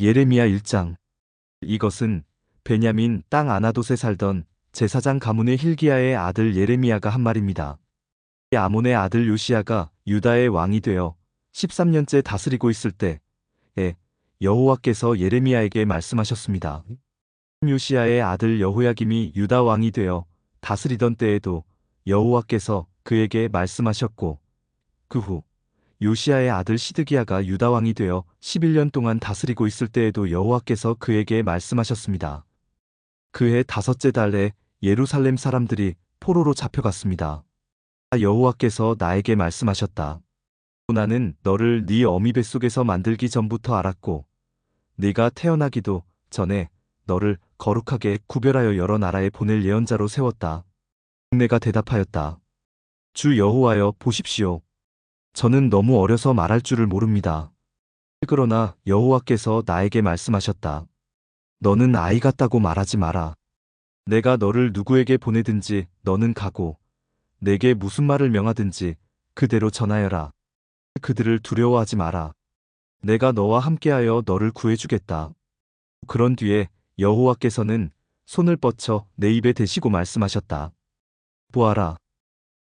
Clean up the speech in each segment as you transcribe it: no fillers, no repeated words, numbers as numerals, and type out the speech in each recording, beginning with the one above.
예레미야 1장. 이것은 베냐민 땅 아나돗에 살던 제사장 가문의 hil기야의 아들 예레미야가 한 말입니다. 아몬의 아들 요시야가 유다의 왕이 되어 13년째 다스리고 있을 때에 여호와께서 예레미야에게 말씀하셨습니다. 요시야의 아들 여호야김이 유다 왕이 되어 다스리던 때에도 여호와께서 그에게 말씀하셨고, 그 후 요시야의 아들 시드기야가 유다 왕이 되어 11년 동안 다스리고 있을 때에도 여호와께서 그에게 말씀하셨습니다. 그해 다섯째 달에 예루살렘 사람들이 포로로 잡혀갔습니다. 여호와께서 나에게 말씀하셨다. 나는 너를 네 어미 뱃속에서 만들기 전부터 알았고, 네가 태어나기도 전에 너를 거룩하게 구별하여 여러 나라에 보낼 예언자로 세웠다. 내가 대답하였다. 주 여호와여, 보십시오. 저는 너무 어려서 말할 줄을 모릅니다. 그러나 여호와께서 나에게 말씀하셨다. 너는 아이 같다고 말하지 마라. 내가 너를 누구에게 보내든지 너는 가고, 내게 무슨 말을 명하든지 그대로 전하여라. 그들을 두려워하지 마라. 내가 너와 함께하여 너를 구해주겠다. 그런 뒤에 여호와께서는 손을 뻗쳐 내 입에 대시고 말씀하셨다. 보아라.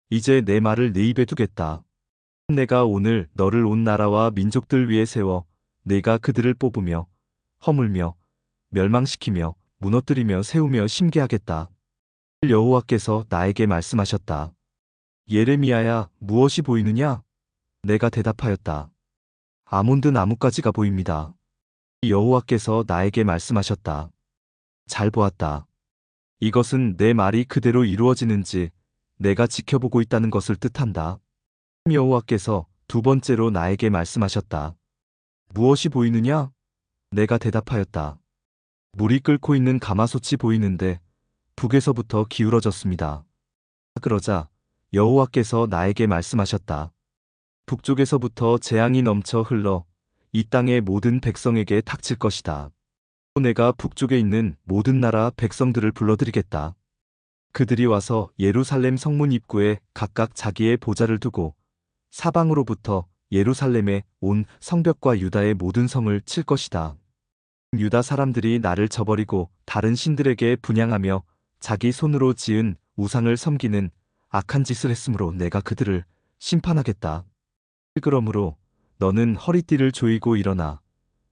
이제 내 말을 내 입에 두겠다. 내가 오늘 너를 온 나라와 민족들 위에 세워 내가 그들을 뽑으며 허물며 멸망시키며 무너뜨리며 세우며 심게하겠다. 여호와께서 나에게 말씀하셨다. 예레미야야, 무엇이 보이느냐? 내가 대답하였다. 아몬드 나뭇가지가 보입니다. 여호와께서 나에게 말씀하셨다. 잘 보았다. 이것은 내 말이 그대로 이루어지는지 내가 지켜보고 있다는 것을 뜻한다. 여호와께서 두 번째로 나에게 말씀하셨다. 무엇이 보이느냐? 내가 대답하였다. 물이 끓고 있는 가마솥이 보이는데 북에서부터 기울어졌습니다. 그러자 여호와께서 나에게 말씀하셨다. 북쪽에서부터 재앙이 넘쳐 흘러 이 땅의 모든 백성에게 닥칠 것이다. 내가 북쪽에 있는 모든 나라 백성들을 불러들이겠다. 그들이 와서 예루살렘 성문 입구에 각각 자기의 보좌를 두고 사방으로부터 예루살렘의 온 성벽과 유다의 모든 성을 칠 것이다. 유다 사람들이 나를 저버리고 다른 신들에게 분향하며 자기 손으로 지은 우상을 섬기는 악한 짓을 했으므로 내가 그들을 심판하겠다. 그러므로 너는 허리띠를 조이고 일어나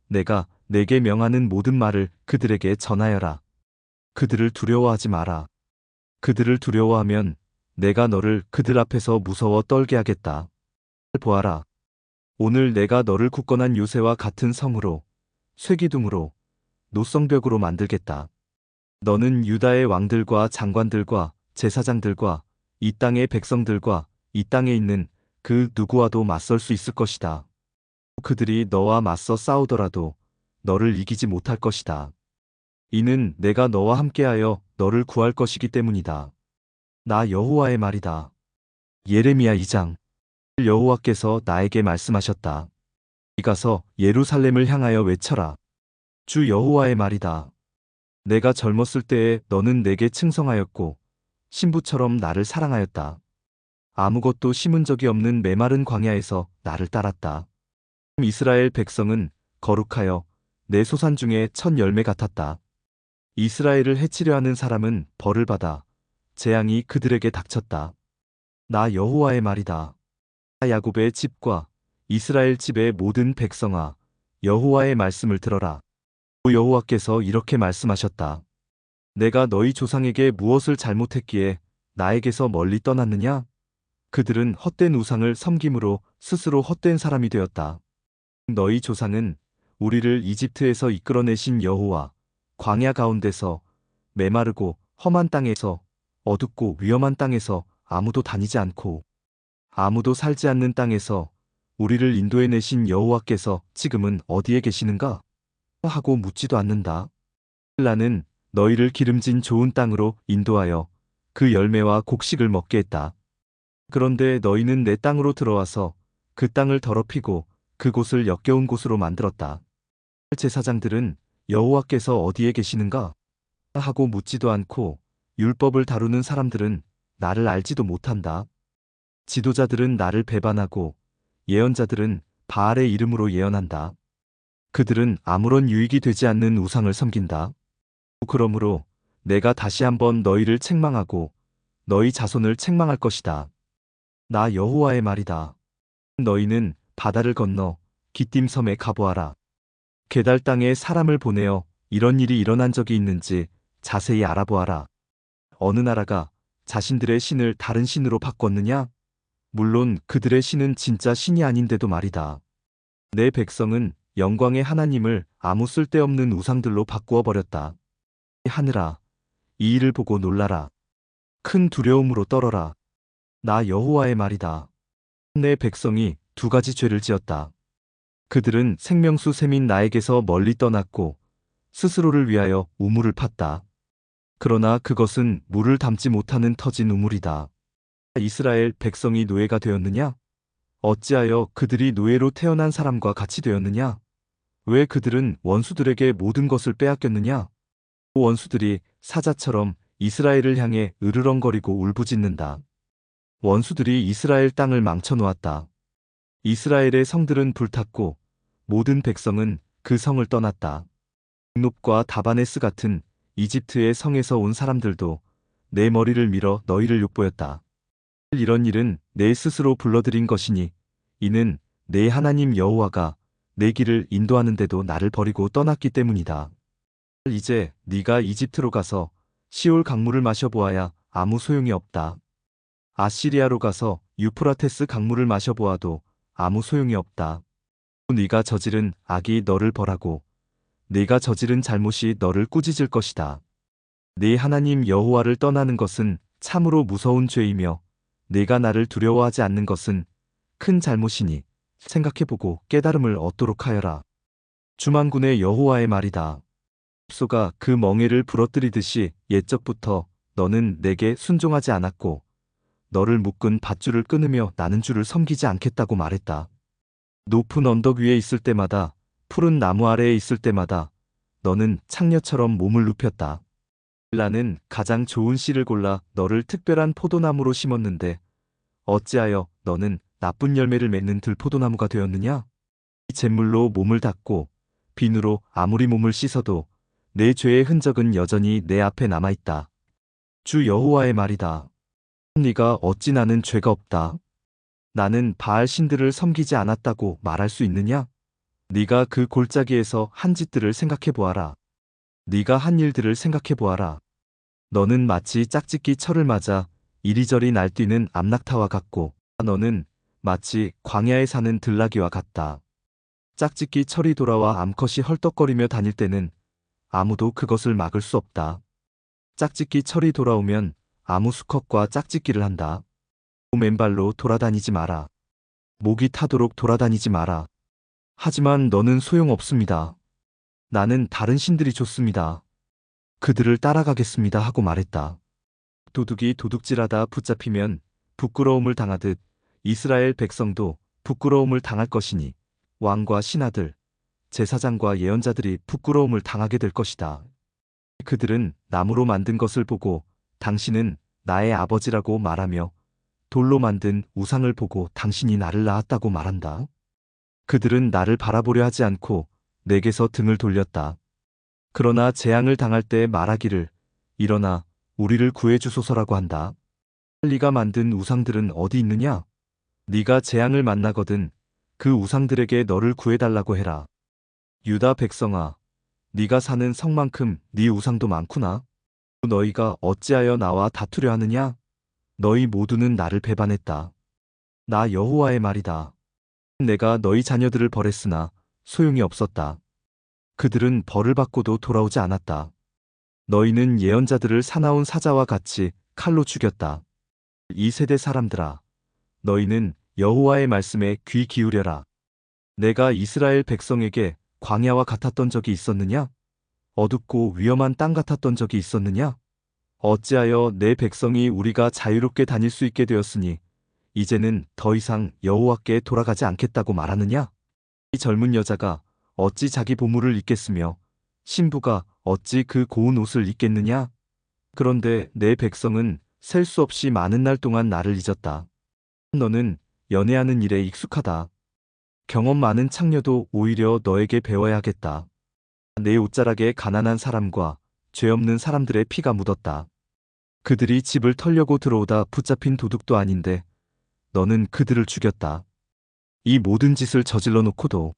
내가 내게 명하는 모든 말을 그들에게 전하여라. 그들을 두려워하지 마라. 그들을 두려워하면 내가 너를 그들 앞에서 무서워 떨게 하겠다. 보아라. 오늘 내가 너를 굳건한 요새와 같은 성으로, 쇠기둥으로, 노성벽으로 만들겠다. 너는 유다의 왕들과 장관들과 제사장들과 이 땅의 백성들과 이 땅에 있는 그 누구와도 맞설 수 있을 것이다. 그들이 너와 맞서 싸우더라도 너를 이기지 못할 것이다. 이는 내가 너와 함께하여 너를 구할 것이기 때문이다. 나 여호와의 말이다. 예레미야 2장. 여호와께서 나에게 말씀하셨다. 가서 예루살렘을 향하여 외쳐라. 주 여호와의 말이다. 내가 젊었을 때에 너는 내게 충성하였고 신부처럼 나를 사랑하였다. 아무것도 심은 적이 없는 메마른 광야에서 나를 따랐다. 이스라엘 백성은 거룩하여 내 소산 중에 첫 열매 같았다. 이스라엘을 해치려 하는 사람은 벌을 받아 재앙이 그들에게 닥쳤다. 나 여호와의 말이다. 야곱의 집과 이스라엘 집의 모든 백성아, 여호와의 말씀을 들어라. 여호와께서 이렇게 말씀하셨다. 내가 너희 조상에게 무엇을 잘못했기에 나에게서 멀리 떠났느냐? 그들은 헛된 우상을 섬김으로 스스로 헛된 사람이 되었다. 너희 조상은 우리를 이집트에서 이끌어내신 여호와, 광야 가운데서 메마르고 험한 땅에서 어둡고 위험한 땅에서 아무도 다니지 않고 아무도 살지 않는 땅에서 우리를 인도해내신 여호와께서 지금은 어디에 계시는가? 하고 묻지도 않는다. 나는 너희를 기름진 좋은 땅으로 인도하여 그 열매와 곡식을 먹게 했다. 그런데 너희는 내 땅으로 들어와서 그 땅을 더럽히고 그곳을 역겨운 곳으로 만들었다. 제사장들은 여호와께서 어디에 계시는가? 하고 묻지도 않고 율법을 다루는 사람들은 나를 알지도 못한다. 지도자들은 나를 배반하고 예언자들은 바알의 이름으로 예언한다. 그들은 아무런 유익이 되지 않는 우상을 섬긴다. 그러므로 내가 다시 한번 너희를 책망하고 너희 자손을 책망할 것이다. 나 여호와의 말이다. 너희는 바다를 건너 기띔 섬에 가보아라. 게달 땅에 사람을 보내어 이런 일이 일어난 적이 있는지 자세히 알아보아라. 어느 나라가 자신들의 신을 다른 신으로 바꿨느냐? 물론 그들의 신은 진짜 신이 아닌데도 말이다. 내 백성은 영광의 하나님을 아무 쓸데없는 우상들로 바꾸어 버렸다. 하늘아, 이 일을 보고 놀라라. 큰 두려움으로 떨어라. 나 여호와의 말이다. 내 백성이 두 가지 죄를 지었다. 그들은 생명수 샘인 나에게서 멀리 떠났고 스스로를 위하여 우물을 팠다. 그러나 그것은 물을 담지 못하는 터진 우물이다. 이스라엘 백성이 노예가 되었느냐? 어찌하여 그들이 노예로 태어난 사람과 같이 되었느냐? 왜 그들은 원수들에게 모든 것을 빼앗겼느냐? 원수들이 사자처럼 이스라엘을 향해 으르렁거리고 울부짖는다. 원수들이 이스라엘 땅을 망쳐놓았다. 이스라엘의 성들은 불탔고 모든 백성은 그 성을 떠났다. 눕과 다바네스 같은 이집트의 성에서 온 사람들도 내 머리를 밀어 너희를 욕보였다. 이런 일은 내 스스로 불러들인 것이니 이는 내 하나님 여호와가 내 길을 인도하는데도 나를 버리고 떠났기 때문이다. 이제 네가 이집트로 가서 시올 강물을 마셔보아야 아무 소용이 없다. 아시리아로 가서 유프라테스 강물을 마셔보아도 아무 소용이 없다. 네가 저지른 악이 너를 벌하고 네가 저지른 잘못이 너를 꾸짖을 것이다. 네 하나님 여호와를 떠나는 것은 참으로 무서운 죄이며 네가 나를 두려워하지 않는 것은 큰 잘못이니 생각해보고 깨달음을 얻도록 하여라. 주만군의 여호와의 말이다. 엽소가 그 멍에를 부러뜨리듯이 옛적부터 너는 내게 순종하지 않았고 너를 묶은 밧줄을 끊으며 나는 주를 섬기지 않겠다고 말했다. 높은 언덕 위에 있을 때마다 푸른 나무 아래에 있을 때마다 너는 창녀처럼 몸을 눕혔다. 나는 가장 좋은 씨를 골라 너를 특별한 포도나무로 심었는데 어찌하여 너는 나쁜 열매를 맺는 들포도나무가 되었느냐? 이 잿물로 몸을 닦고 비누로 아무리 몸을 씻어도 내 죄의 흔적은 여전히 내 앞에 남아있다. 주 여호와의 말이다. 네가 어찌 나는 죄가 없다. 나는 바알 신들을 섬기지 않았다고 말할 수 있느냐? 네가 그 골짜기에서 한 짓들을 생각해 보아라. 네가 한 일들을 생각해 보아라. 너는 마치 짝짓기 철을 맞아 이리저리 날뛰는 암낙타와 같고 너는 마치 광야에 사는 들나귀와 같다. 짝짓기 철이 돌아와 암컷이 헐떡거리며 다닐 때는 아무도 그것을 막을 수 없다. 짝짓기 철이 돌아오면 아무 수컷과 짝짓기를 한다. 맨발로 돌아다니지 마라. 목이 타도록 돌아다니지 마라. 하지만 너는 소용없습니다. 나는 다른 신들이 좋습니다. 그들을 따라가겠습니다 하고 말했다. 도둑이 도둑질하다 붙잡히면 부끄러움을 당하듯 이스라엘 백성도 부끄러움을 당할 것이니 왕과 신하들, 제사장과 예언자들이 부끄러움을 당하게 될 것이다. 그들은 나무로 만든 것을 보고 당신은 나의 아버지라고 말하며 돌로 만든 우상을 보고 당신이 나를 낳았다고 말한다. 그들은 나를 바라보려 하지 않고 내게서 등을 돌렸다. 그러나 재앙을 당할 때 말하기를 일어나 우리를 구해주소서라고 한다. 네가 만든 우상들은 어디 있느냐? 네가 재앙을 만나거든 그 우상들에게 너를 구해달라고 해라. 유다 백성아, 네가 사는 성만큼 네 우상도 많구나. 너희가 어찌하여 나와 다투려 하느냐? 너희 모두는 나를 배반했다. 나 여호와의 말이다. 내가 너희 자녀들을 벌했으나 소용이 없었다. 그들은 벌을 받고도 돌아오지 않았다. 너희는 예언자들을 사나운 사자와 같이 칼로 죽였다. 이 세대 사람들아, 너희는 여호와의 말씀에 귀 기울여라. 내가 이스라엘 백성에게 광야와 같았던 적이 있었느냐? 어둡고 위험한 땅 같았던 적이 있었느냐? 어찌하여 내 백성이 우리가 자유롭게 다닐 수 있게 되었으니 이제는 더 이상 여호와께 돌아가지 않겠다고 말하느냐? 이 젊은 여자가 어찌 자기 보물을 잊겠으며 신부가 어찌 그 고운 옷을 잊겠느냐? 그런데 내 백성은 셀 수 없이 많은 날 동안 나를 잊었다. 너는 연애하는 일에 익숙하다. 경험 많은 창녀도 오히려 너에게 배워야 하겠다. 내 옷자락에 가난한 사람과 죄 없는 사람들의 피가 묻었다. 그들이 집을 털려고 들어오다 붙잡힌 도둑도 아닌데 너는 그들을 죽였다. 이 모든 짓을 저질러 놓고도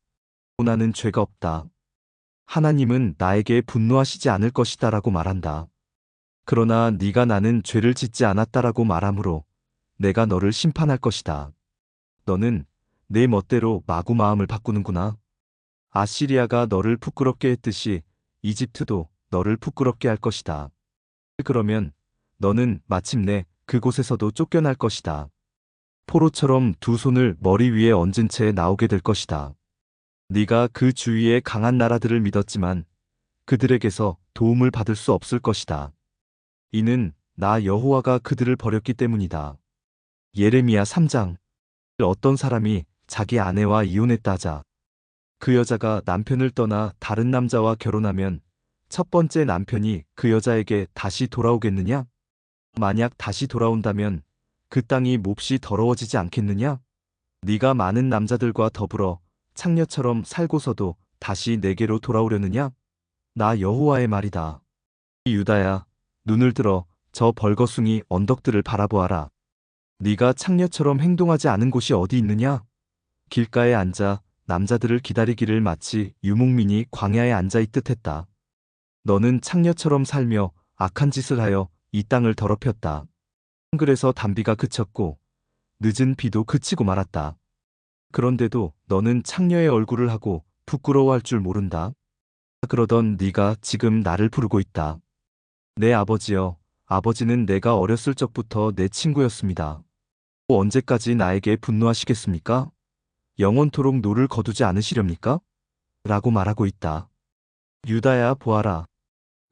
나는 죄가 없다. 하나님은 나에게 분노하시지 않을 것이다라고 말한다. 그러나 네가 나는 죄를 짓지 않았다라고 말하므로 내가 너를 심판할 것이다. 너는 내 멋대로 마구 마음을 바꾸는구나. 아시리아가 너를 부끄럽게 했듯이 이집트도 너를 부끄럽게 할 것이다. 그러면 너는 마침내 그곳에서도 쫓겨날 것이다. 포로처럼 두 손을 머리 위에 얹은 채 나오게 될 것이다. 네가 그 주위의 강한 나라들을 믿었지만 그들에게서 도움을 받을 수 없을 것이다. 이는 나 여호와가 그들을 버렸기 때문이다. 예레미야 3장. 어떤 사람이 자기 아내와 이혼했다 하자 그 여자가 남편을 떠나 다른 남자와 결혼하면 첫 번째 남편이 그 여자에게 다시 돌아오겠느냐? 만약 다시 돌아온다면 그 땅이 몹시 더러워지지 않겠느냐? 네가 많은 남자들과 더불어 창녀처럼 살고서도 다시 내게로 돌아오려느냐? 나 여호와의 말이다. 유다야, 눈을 들어 저 벌거숭이 언덕들을 바라보아라. 네가 창녀처럼 행동하지 않은 곳이 어디 있느냐? 길가에 앉아 남자들을 기다리기를 마치 유목민이 광야에 앉아 있듯 했다. 너는 창녀처럼 살며 악한 짓을 하여 이 땅을 더럽혔다. 한글에서 단비가 그쳤고 늦은 비도 그치고 말았다. 그런데도 너는 창녀의 얼굴을 하고 부끄러워할 줄 모른다. 그러던 네가 지금 나를 부르고 있다. 내 아버지여, 아버지는 내가 어렸을 적부터 내 친구였습니다. 언제까지 나에게 분노하시겠습니까? 영원토록 노를 거두지 않으시렵니까? 라고 말하고 있다. 유다야 보아라.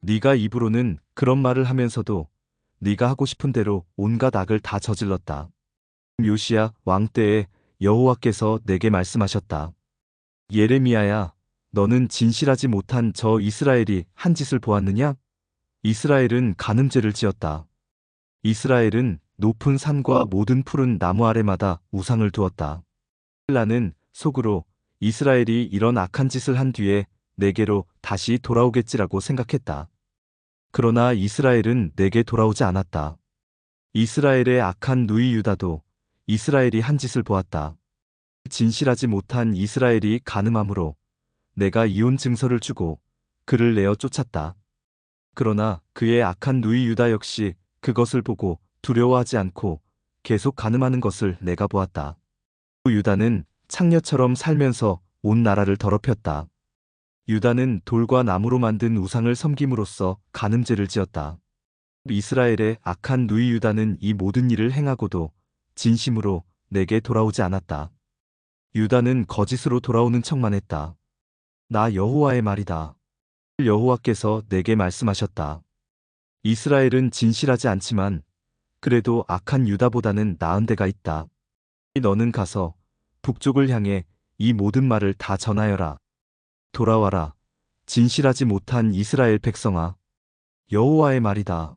네가 입으로는 그런 말을 하면서도 네가 하고 싶은 대로 온갖 악을 다 저질렀다. 요시야 왕 때에 여호와께서 내게 말씀하셨다. 예레미야야, 너는 진실하지 못한 저 이스라엘이 한 짓을 보았느냐? 이스라엘은 간음죄를 지었다. 이스라엘은 높은 산과 모든 푸른 나무 아래마다 우상을 두었다. 나는 속으로 이스라엘이 이런 악한 짓을 한 뒤에 내게로 다시 돌아오겠지라고 생각했다. 그러나 이스라엘은 내게 돌아오지 않았다. 이스라엘의 악한 누이 유다도 이스라엘이 한 짓을 보았다. 진실하지 못한 이스라엘이 간음함으로 내가 이혼 증서를 주고 그를 내어 쫓았다. 그러나 그의 악한 누이 유다 역시 그것을 보고 두려워하지 않고 계속 간음하는 것을 내가 보았다. 유다는 창녀처럼 살면서 온 나라를 더럽혔다. 유다는 돌과 나무로 만든 우상을 섬김으로써 간음죄를 지었다. 이스라엘의 악한 누이 유다는 이 모든 일을 행하고도 진심으로 내게 돌아오지 않았다. 유다는 거짓으로 돌아오는 척만 했다. 나 여호와의 말이다. 여호와께서 내게 말씀하셨다. 이스라엘은 진실하지 않지만 그래도 악한 유다보다는 나은 데가 있다. 너는 가서 북쪽을 향해 이 모든 말을 다 전하여라. 돌아와라. 진실하지 못한 이스라엘 백성아. 여호와의 말이다.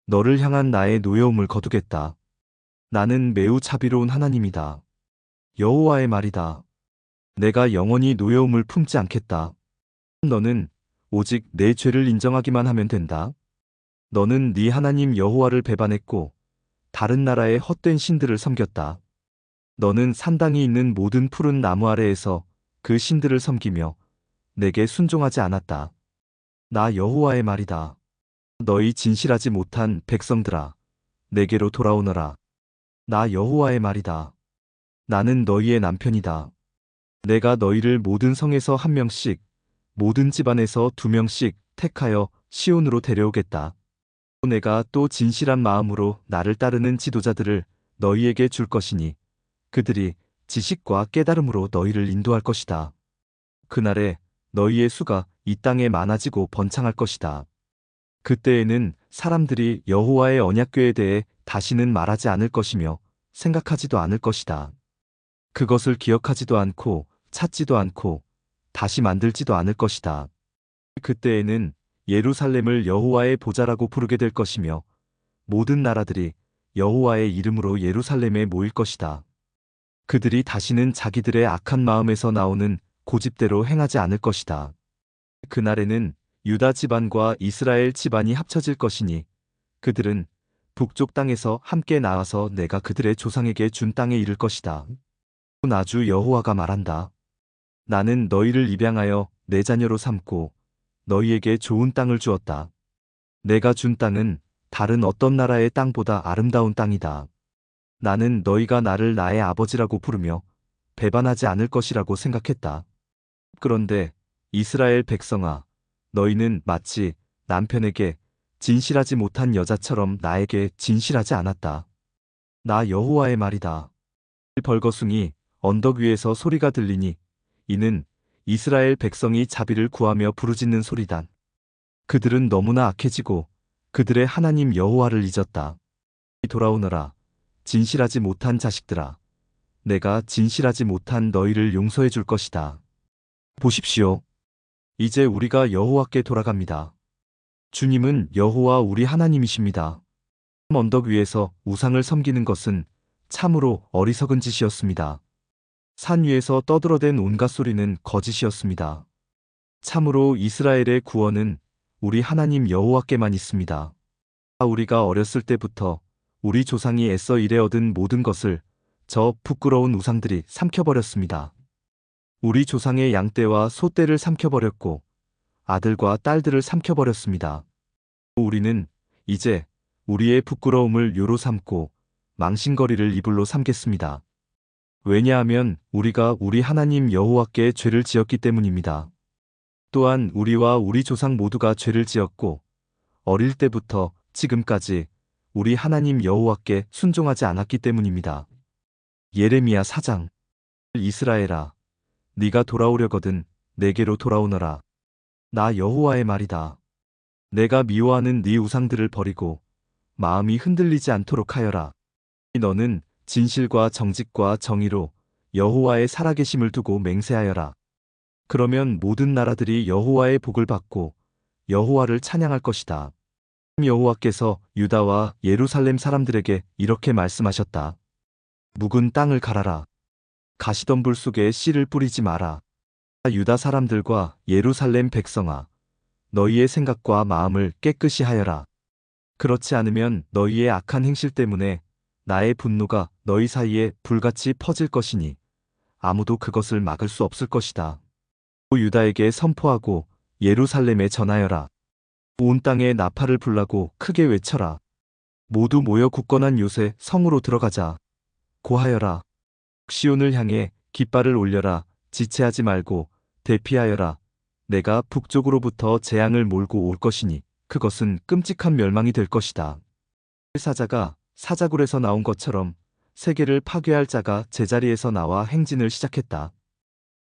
너를 향한 나의 노여움을 거두겠다. 나는 매우 자비로운 하나님이다. 여호와의 말이다. 내가 영원히 노여움을 품지 않겠다. 너는 오직 내 죄를 인정하기만 하면 된다. 너는 네 하나님 여호와를 배반했고 다른 나라의 헛된 신들을 섬겼다. 너는 산당이 있는 모든 푸른 나무 아래에서 그 신들을 섬기며 내게 순종하지 않았다. 나 여호와의 말이다. 너희 진실하지 못한 백성들아, 내게로 돌아오너라. 나 여호와의 말이다. 나는 너희의 남편이다. 내가 너희를 모든 성에서 한 명씩, 모든 집안에서 두 명씩 택하여 시온으로 데려오겠다. 내가 또 진실한 마음으로 나를 따르는 지도자들을 너희에게 줄 것이니 그들이 지식과 깨달음으로 너희를 인도할 것이다. 그날에 너희의 수가 이 땅에 많아지고 번창할 것이다. 그때에는 사람들이 여호와의 언약궤에 대해 다시는 말하지 않을 것이며 생각하지도 않을 것이다. 그것을 기억하지도 않고 찾지도 않고 다시 만들지도 않을 것이다. 그때에는 예루살렘을 여호와의 보좌라고 부르게 될 것이며 모든 나라들이 여호와의 이름으로 예루살렘에 모일 것이다. 그들이 다시는 자기들의 악한 마음에서 나오는 고집대로 행하지 않을 것이다. 그날에는 유다 집안과 이스라엘 집안이 합쳐질 것이니 그들은 북쪽 땅에서 함께 나와서 내가 그들의 조상에게 준 땅에 이를 것이다. 나주 여호와가 말한다. 나는 너희를 입양하여 내 자녀로 삼고 너희에게 좋은 땅을 주었다. 내가 준 땅은 다른 어떤 나라의 땅보다 아름다운 땅이다. 나는 너희가 나를 나의 아버지라고 부르며 배반하지 않을 것이라고 생각했다. 그런데 이스라엘 백성아, 너희는 마치 남편에게 진실하지 못한 여자처럼 나에게 진실하지 않았다. 나 여호와의 말이다. 벌거숭이 언덕 위에서 소리가 들리니 이는 이스라엘 백성이 자비를 구하며 부르짖는 소리다. 그들은 너무나 악해지고 그들의 하나님 여호와를 잊었다. 돌아오너라. 진실하지 못한 자식들아. 내가 진실하지 못한 너희를 용서해 줄 것이다. 보십시오. 이제 우리가 여호와께 돌아갑니다. 주님은 여호와 우리 하나님이십니다. 언덕 위에서 우상을 섬기는 것은 참으로 어리석은 짓이었습니다. 산 위에서 떠들어댄 온갖 소리는 거짓이었습니다. 참으로 이스라엘의 구원은 우리 하나님 여호와께만 있습니다. 우리가 어렸을 때부터 우리 조상이 애써 일해 얻은 모든 것을 저 부끄러운 우상들이 삼켜버렸습니다. 우리 조상의 양떼와 소떼를 삼켜버렸고 아들과 딸들을 삼켜버렸습니다. 우리는 이제 우리의 부끄러움을 요로 삼고 망신거리를 이불로 삼겠습니다. 왜냐하면 우리가 우리 하나님 여호와께 죄를 지었기 때문입니다. 또한 우리와 우리 조상 모두가 죄를 지었고 어릴 때부터 지금까지 우리 하나님 여호와께 순종하지 않았기 때문입니다. 예레미야 4장. 이스라엘아, 네가 돌아오려거든 내게로 돌아오너라. 나 여호와의 말이다. 내가 미워하는 네 우상들을 버리고 마음이 흔들리지 않도록 하여라. 너는 진실과 정직과 정의로 여호와의 살아계심을 두고 맹세하여라. 그러면 모든 나라들이 여호와의 복을 받고 여호와를 찬양할 것이다. 여호와께서 유다와 예루살렘 사람들에게 이렇게 말씀하셨다. 묵은 땅을 갈아라. 가시덤불 속에 씨를 뿌리지 마라. 유다 사람들과 예루살렘 백성아, 너희의 생각과 마음을 깨끗이 하여라. 그렇지 않으면 너희의 악한 행실 때문에 나의 분노가 너희 사이에 불같이 퍼질 것이니 아무도 그것을 막을 수 없을 것이다. 유다에게 선포하고 예루살렘에 전하여라. 온 땅에 나팔을 불라고 크게 외쳐라. 모두 모여 굳건한 요새 성으로 들어가자. 고하여라. 시온을 향해 깃발을 올려라. 지체하지 말고 대피하여라. 내가 북쪽으로부터 재앙을 몰고 올 것이니 그것은 끔찍한 멸망이 될 것이다. 사자가 사자굴에서 나온 것처럼 세계를 파괴할 자가 제자리에서 나와 행진을 시작했다.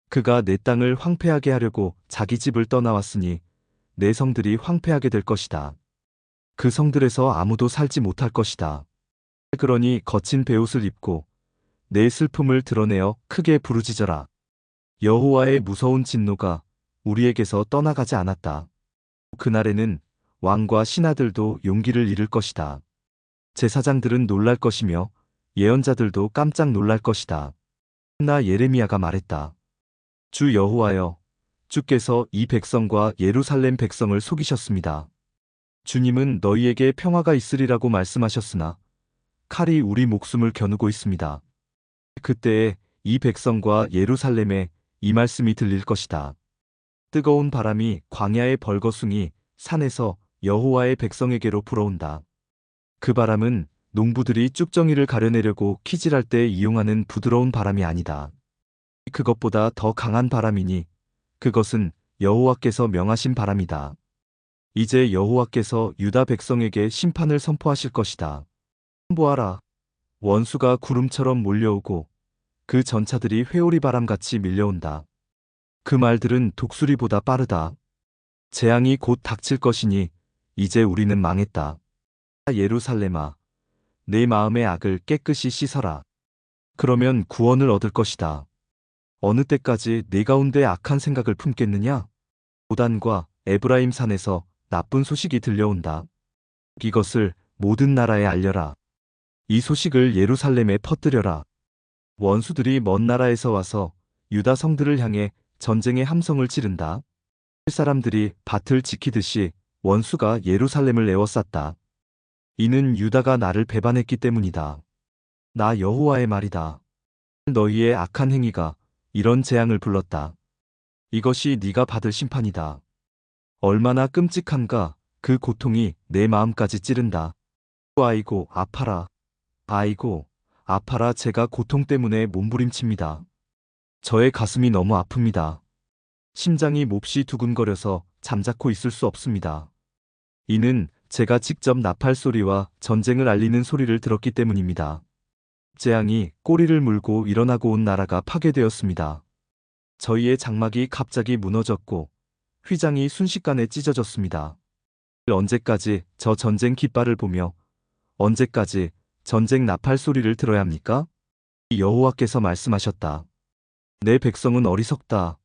그가 내 땅을 황폐하게 하려고 자기 집을 떠나왔으니 내 성들이 황폐하게 될 것이다. 그 성들에서 아무도 살지 못할 것이다. 그러니 거친 베옷을 입고 내 슬픔을 드러내어 크게 부르짖어라. 여호와의 무서운 진노가 우리에게서 떠나가지 않았다. 그날에는 왕과 신하들도 용기를 잃을 것이다. 제사장들은 놀랄 것이며 예언자들도 깜짝 놀랄 것이다. 나 예레미야가 말했다. 주 여호와여, 주께서 이 백성과 예루살렘 백성을 속이셨습니다. 주님은 너희에게 평화가 있으리라고 말씀하셨으나 칼이 우리 목숨을 겨누고 있습니다. 그때에 이 백성과 예루살렘에 이 말씀이 들릴 것이다. 뜨거운 바람이 광야의 벌거숭이 산에서 여호와의 백성에게로 불어온다. 그 바람은 농부들이 쭉정이를 가려내려고 키질할 때 이용하는 부드러운 바람이 아니다. 그것보다 더 강한 바람이니 그것은 여호와께서 명하신 바람이다. 이제 여호와께서 유다 백성에게 심판을 선포하실 것이다. 보아라. 원수가 구름처럼 몰려오고 그 전차들이 회오리 바람같이 밀려온다. 그 말들은 독수리보다 빠르다. 재앙이 곧 닥칠 것이니 이제 우리는 망했다. 예루살렘아, 내 마음의 악을 깨끗이 씻어라. 그러면 구원을 얻을 것이다. 어느 때까지 내 가운데 악한 생각을 품겠느냐? 도단과 에브라임 산에서 나쁜 소식이 들려온다. 이것을 모든 나라에 알려라. 이 소식을 예루살렘에 퍼뜨려라. 원수들이 먼 나라에서 와서 유다 성들을 향해 전쟁의 함성을 지른다. 사람들이 밭을 지키듯이 원수가 예루살렘을 에워쌌다. 이는 유다가 나를 배반했기 때문이다. 나 여호와의 말이다. 너희의 악한 행위가 이런 재앙을 불렀다. 이것이 네가 받을 심판이다. 얼마나 끔찍한가. 그 고통이 내 마음까지 찌른다. 아이고 아파라. 아이고 아파라. 제가 고통 때문에 몸부림칩니다. 저의 가슴이 너무 아픕니다. 심장이 몹시 두근거려서 잠자코 있을 수 없습니다. 이는 제가 직접 나팔 소리와 전쟁을 알리는 소리를 들었기 때문입니다. 재앙이 꼬리를 물고 일어나고 온 나라가 파괴되었습니다. 저희의 장막이 갑자기 무너졌고 휘장이 순식간에 찢어졌습니다. 언제까지 저 전쟁 깃발을 보며 언제까지 전쟁 나팔 소리를 들어야 합니까? 여호와께서 말씀하셨다. 내 백성은 어리석다.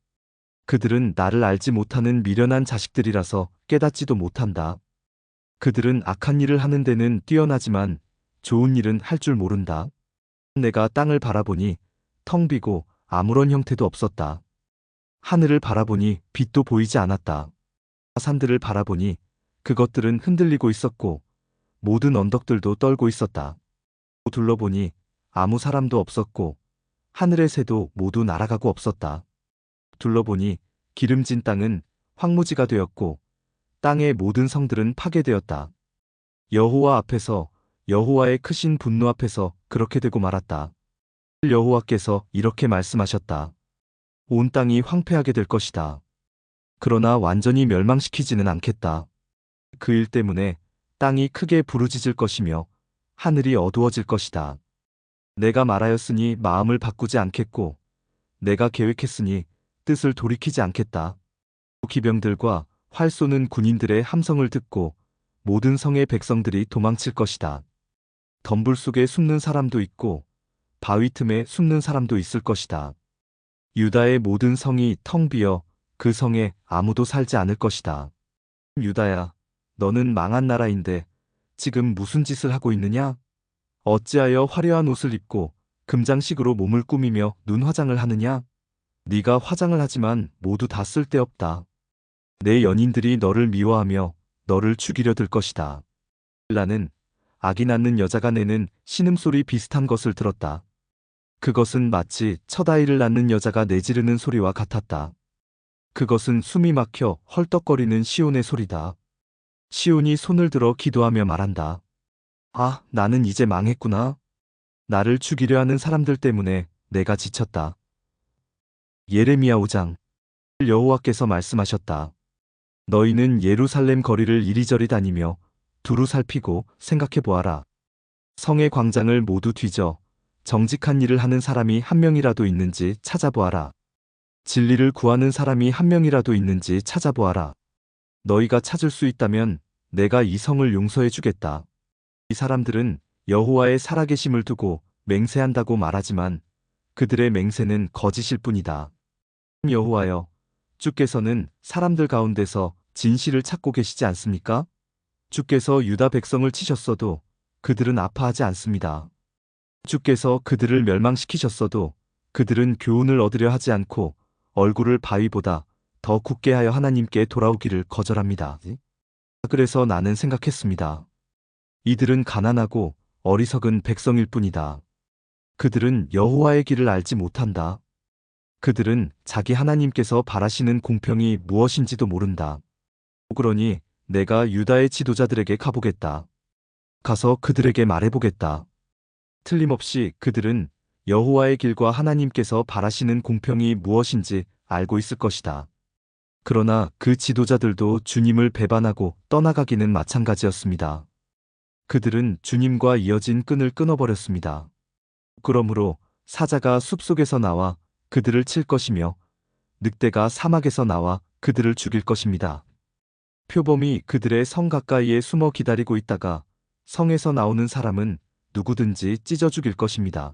그들은 나를 알지 못하는 미련한 자식들이라서 깨닫지도 못한다. 그들은 악한 일을 하는 데는 뛰어나지만 좋은 일은 할 줄 모른다. 내가 땅을 바라보니 텅 비고 아무런 형태도 없었다. 하늘을 바라보니 빛도 보이지 않았다. 산들을 바라보니 그것들은 흔들리고 있었고 모든 언덕들도 떨고 있었다. 둘러보니 아무 사람도 없었고 하늘의 새도 모두 날아가고 없었다. 둘러보니 기름진 땅은 황무지가 되었고 땅의 모든 성들은 파괴되었다. 여호와 앞에서 여호와의 크신 분노 앞에서 그렇게 되고 말았다. 여호와께서 이렇게 말씀하셨다. 온 땅이 황폐하게 될 것이다. 그러나 완전히 멸망시키지는 않겠다. 그 일 때문에 땅이 크게 부르짖을 것이며 하늘이 어두워질 것이다. 내가 말하였으니 마음을 바꾸지 않겠고 내가 계획했으니 뜻을 돌이키지 않겠다. 기병들과 활 쏘는 군인들의 함성을 듣고 모든 성의 백성들이 도망칠 것이다. 덤불 속에 숨는 사람도 있고 바위 틈에 숨는 사람도 있을 것이다. 유다의 모든 성이 텅 비어 그 성에 아무도 살지 않을 것이다. 유다야, 너는 망한 나라인데 지금 무슨 짓을 하고 있느냐? 어찌하여 화려한 옷을 입고 금장식으로 몸을 꾸미며 눈 화장을 하느냐? 네가 화장을 하지만 모두 다 쓸데없다. 내 연인들이 너를 미워하며 너를 죽이려 들 것이다. 나는 아기 낳는 여자가 내는 신음소리 비슷한 것을 들었다. 그것은 마치 첫 아이를 낳는 여자가 내지르는 소리와 같았다. 그것은 숨이 막혀 헐떡거리는 시온의 소리다. 시온이 손을 들어 기도하며 말한다. 아, 나는 이제 망했구나. 나를 죽이려 하는 사람들 때문에 내가 지쳤다. 예레미야 5장. 여호와께서 말씀하셨다. 너희는 예루살렘 거리를 이리저리 다니며 두루 살피고 생각해 보아라. 성의 광장을 모두 뒤져 정직한 일을 하는 사람이 한 명이라도 있는지 찾아보아라. 진리를 구하는 사람이 한 명이라도 있는지 찾아보아라. 너희가 찾을 수 있다면 내가 이 성을 용서해 주겠다. 이 사람들은 여호와의 살아계심을 두고 맹세한다고 말하지만 그들의 맹세는 거짓일 뿐이다. 여호와여, 주께서는 사람들 가운데서 진실을 찾고 계시지 않습니까? 주께서 유다 백성을 치셨어도 그들은 아파하지 않습니다. 주께서 그들을 멸망시키셨어도 그들은 교훈을 얻으려 하지 않고 얼굴을 바위보다 더 굳게 하여 하나님께 돌아오기를 거절합니다. 그래서 나는 생각했습니다. 이들은 가난하고 어리석은 백성일 뿐이다. 그들은 여호와의 길을 알지 못한다. 그들은 자기 하나님께서 바라시는 공평이 무엇인지도 모른다. 그러니 내가 유다의 지도자들에게 가보겠다. 가서 그들에게 말해보겠다. 틀림없이 그들은 여호와의 길과 하나님께서 바라시는 공평이 무엇인지 알고 있을 것이다. 그러나 그 지도자들도 주님을 배반하고 떠나가기는 마찬가지였습니다. 그들은 주님과 이어진 끈을 끊어버렸습니다. 그러므로 사자가 숲속에서 나와 그들을 칠 것이며 늑대가 사막에서 나와 그들을 죽일 것입니다. 표범이 그들의 성 가까이에 숨어 기다리고 있다가 성에서 나오는 사람은 누구든지 찢어 죽일 것입니다.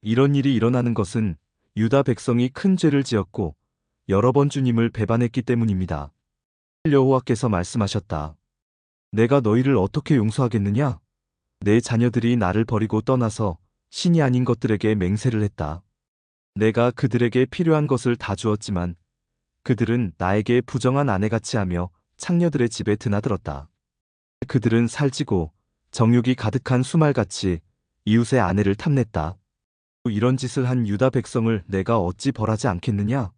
이런 일이 일어나는 것은 유다 백성이 큰 죄를 지었고 여러 번 주님을 배반했기 때문입니다. 여호와께서 말씀하셨다. 내가 너희를 어떻게 용서하겠느냐? 내 자녀들이 나를 버리고 떠나서 신이 아닌 것들에게 맹세를 했다. 내가 그들에게 필요한 것을 다 주었지만 그들은 나에게 부정한 아내같이 하며 창녀들의 집에 드나들었다. 그들은 살찌고 정욕이 가득한 수말같이 이웃의 아내를 탐냈다. 이런 짓을 한 유다 백성을 내가 어찌 벌하지 않겠느냐?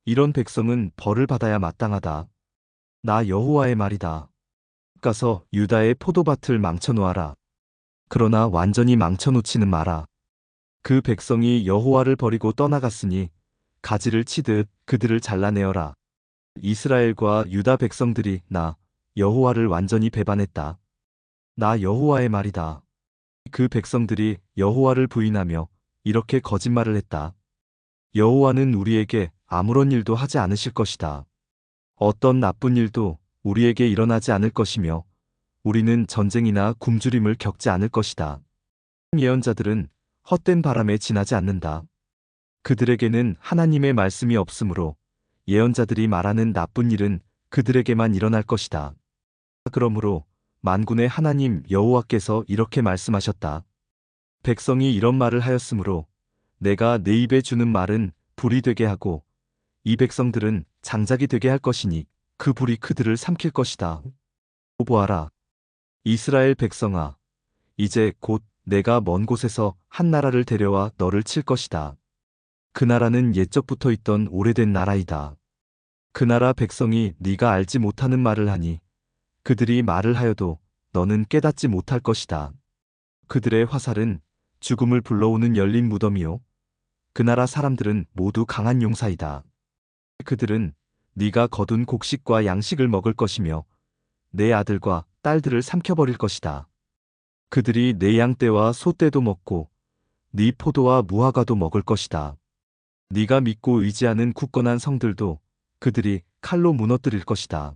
이런 백성은 벌을 받아야 마땅하다. 나 여호와의 말이다. 가서 유다의 포도밭을 망쳐놓아라. 그러나 완전히 망쳐놓지는 마라. 그 백성이 여호와를 버리고 떠나갔으니 가지를 치듯 그들을 잘라내어라. 이스라엘과 유다 백성들이 나 여호와를 완전히 배반했다. 나 여호와의 말이다. 그 백성들이 여호와를 부인하며 이렇게 거짓말을 했다. 여호와는 우리에게 아무런 일도 하지 않으실 것이다. 어떤 나쁜 일도 우리에게 일어나지 않을 것이며 우리는 전쟁이나 굶주림을 겪지 않을 것이다. 예언자들은 헛된 바람에 지나지 않는다. 그들에게는 하나님의 말씀이 없으므로 예언자들이 말하는 나쁜 일은 그들에게만 일어날 것이다. 그러므로 만군의 하나님 여호와께서 이렇게 말씀하셨다. 백성이 이런 말을 하였으므로 내가 내 입에 주는 말은 불이 되게 하고 이 백성들은 장작이 되게 할 것이니 그 불이 그들을 삼킬 것이다. 보아라. 이스라엘 백성아, 이제 곧 내가 먼 곳에서 한 나라를 데려와 너를 칠 것이다. 그 나라는 옛적부터 있던 오래된 나라이다. 그 나라 백성이 네가 알지 못하는 말을 하니 그들이 말을 하여도 너는 깨닫지 못할 것이다. 그들의 화살은 죽음을 불러오는 열린 무덤이요. 그 나라 사람들은 모두 강한 용사이다. 그들은 네가 거둔 곡식과 양식을 먹을 것이며 내 아들과 딸들을 삼켜버릴 것이다. 그들이 내 양떼와 소떼도 먹고 네 포도와 무화과도 먹을 것이다. 네가 믿고 의지하는 굳건한 성들도 그들이 칼로 무너뜨릴 것이다.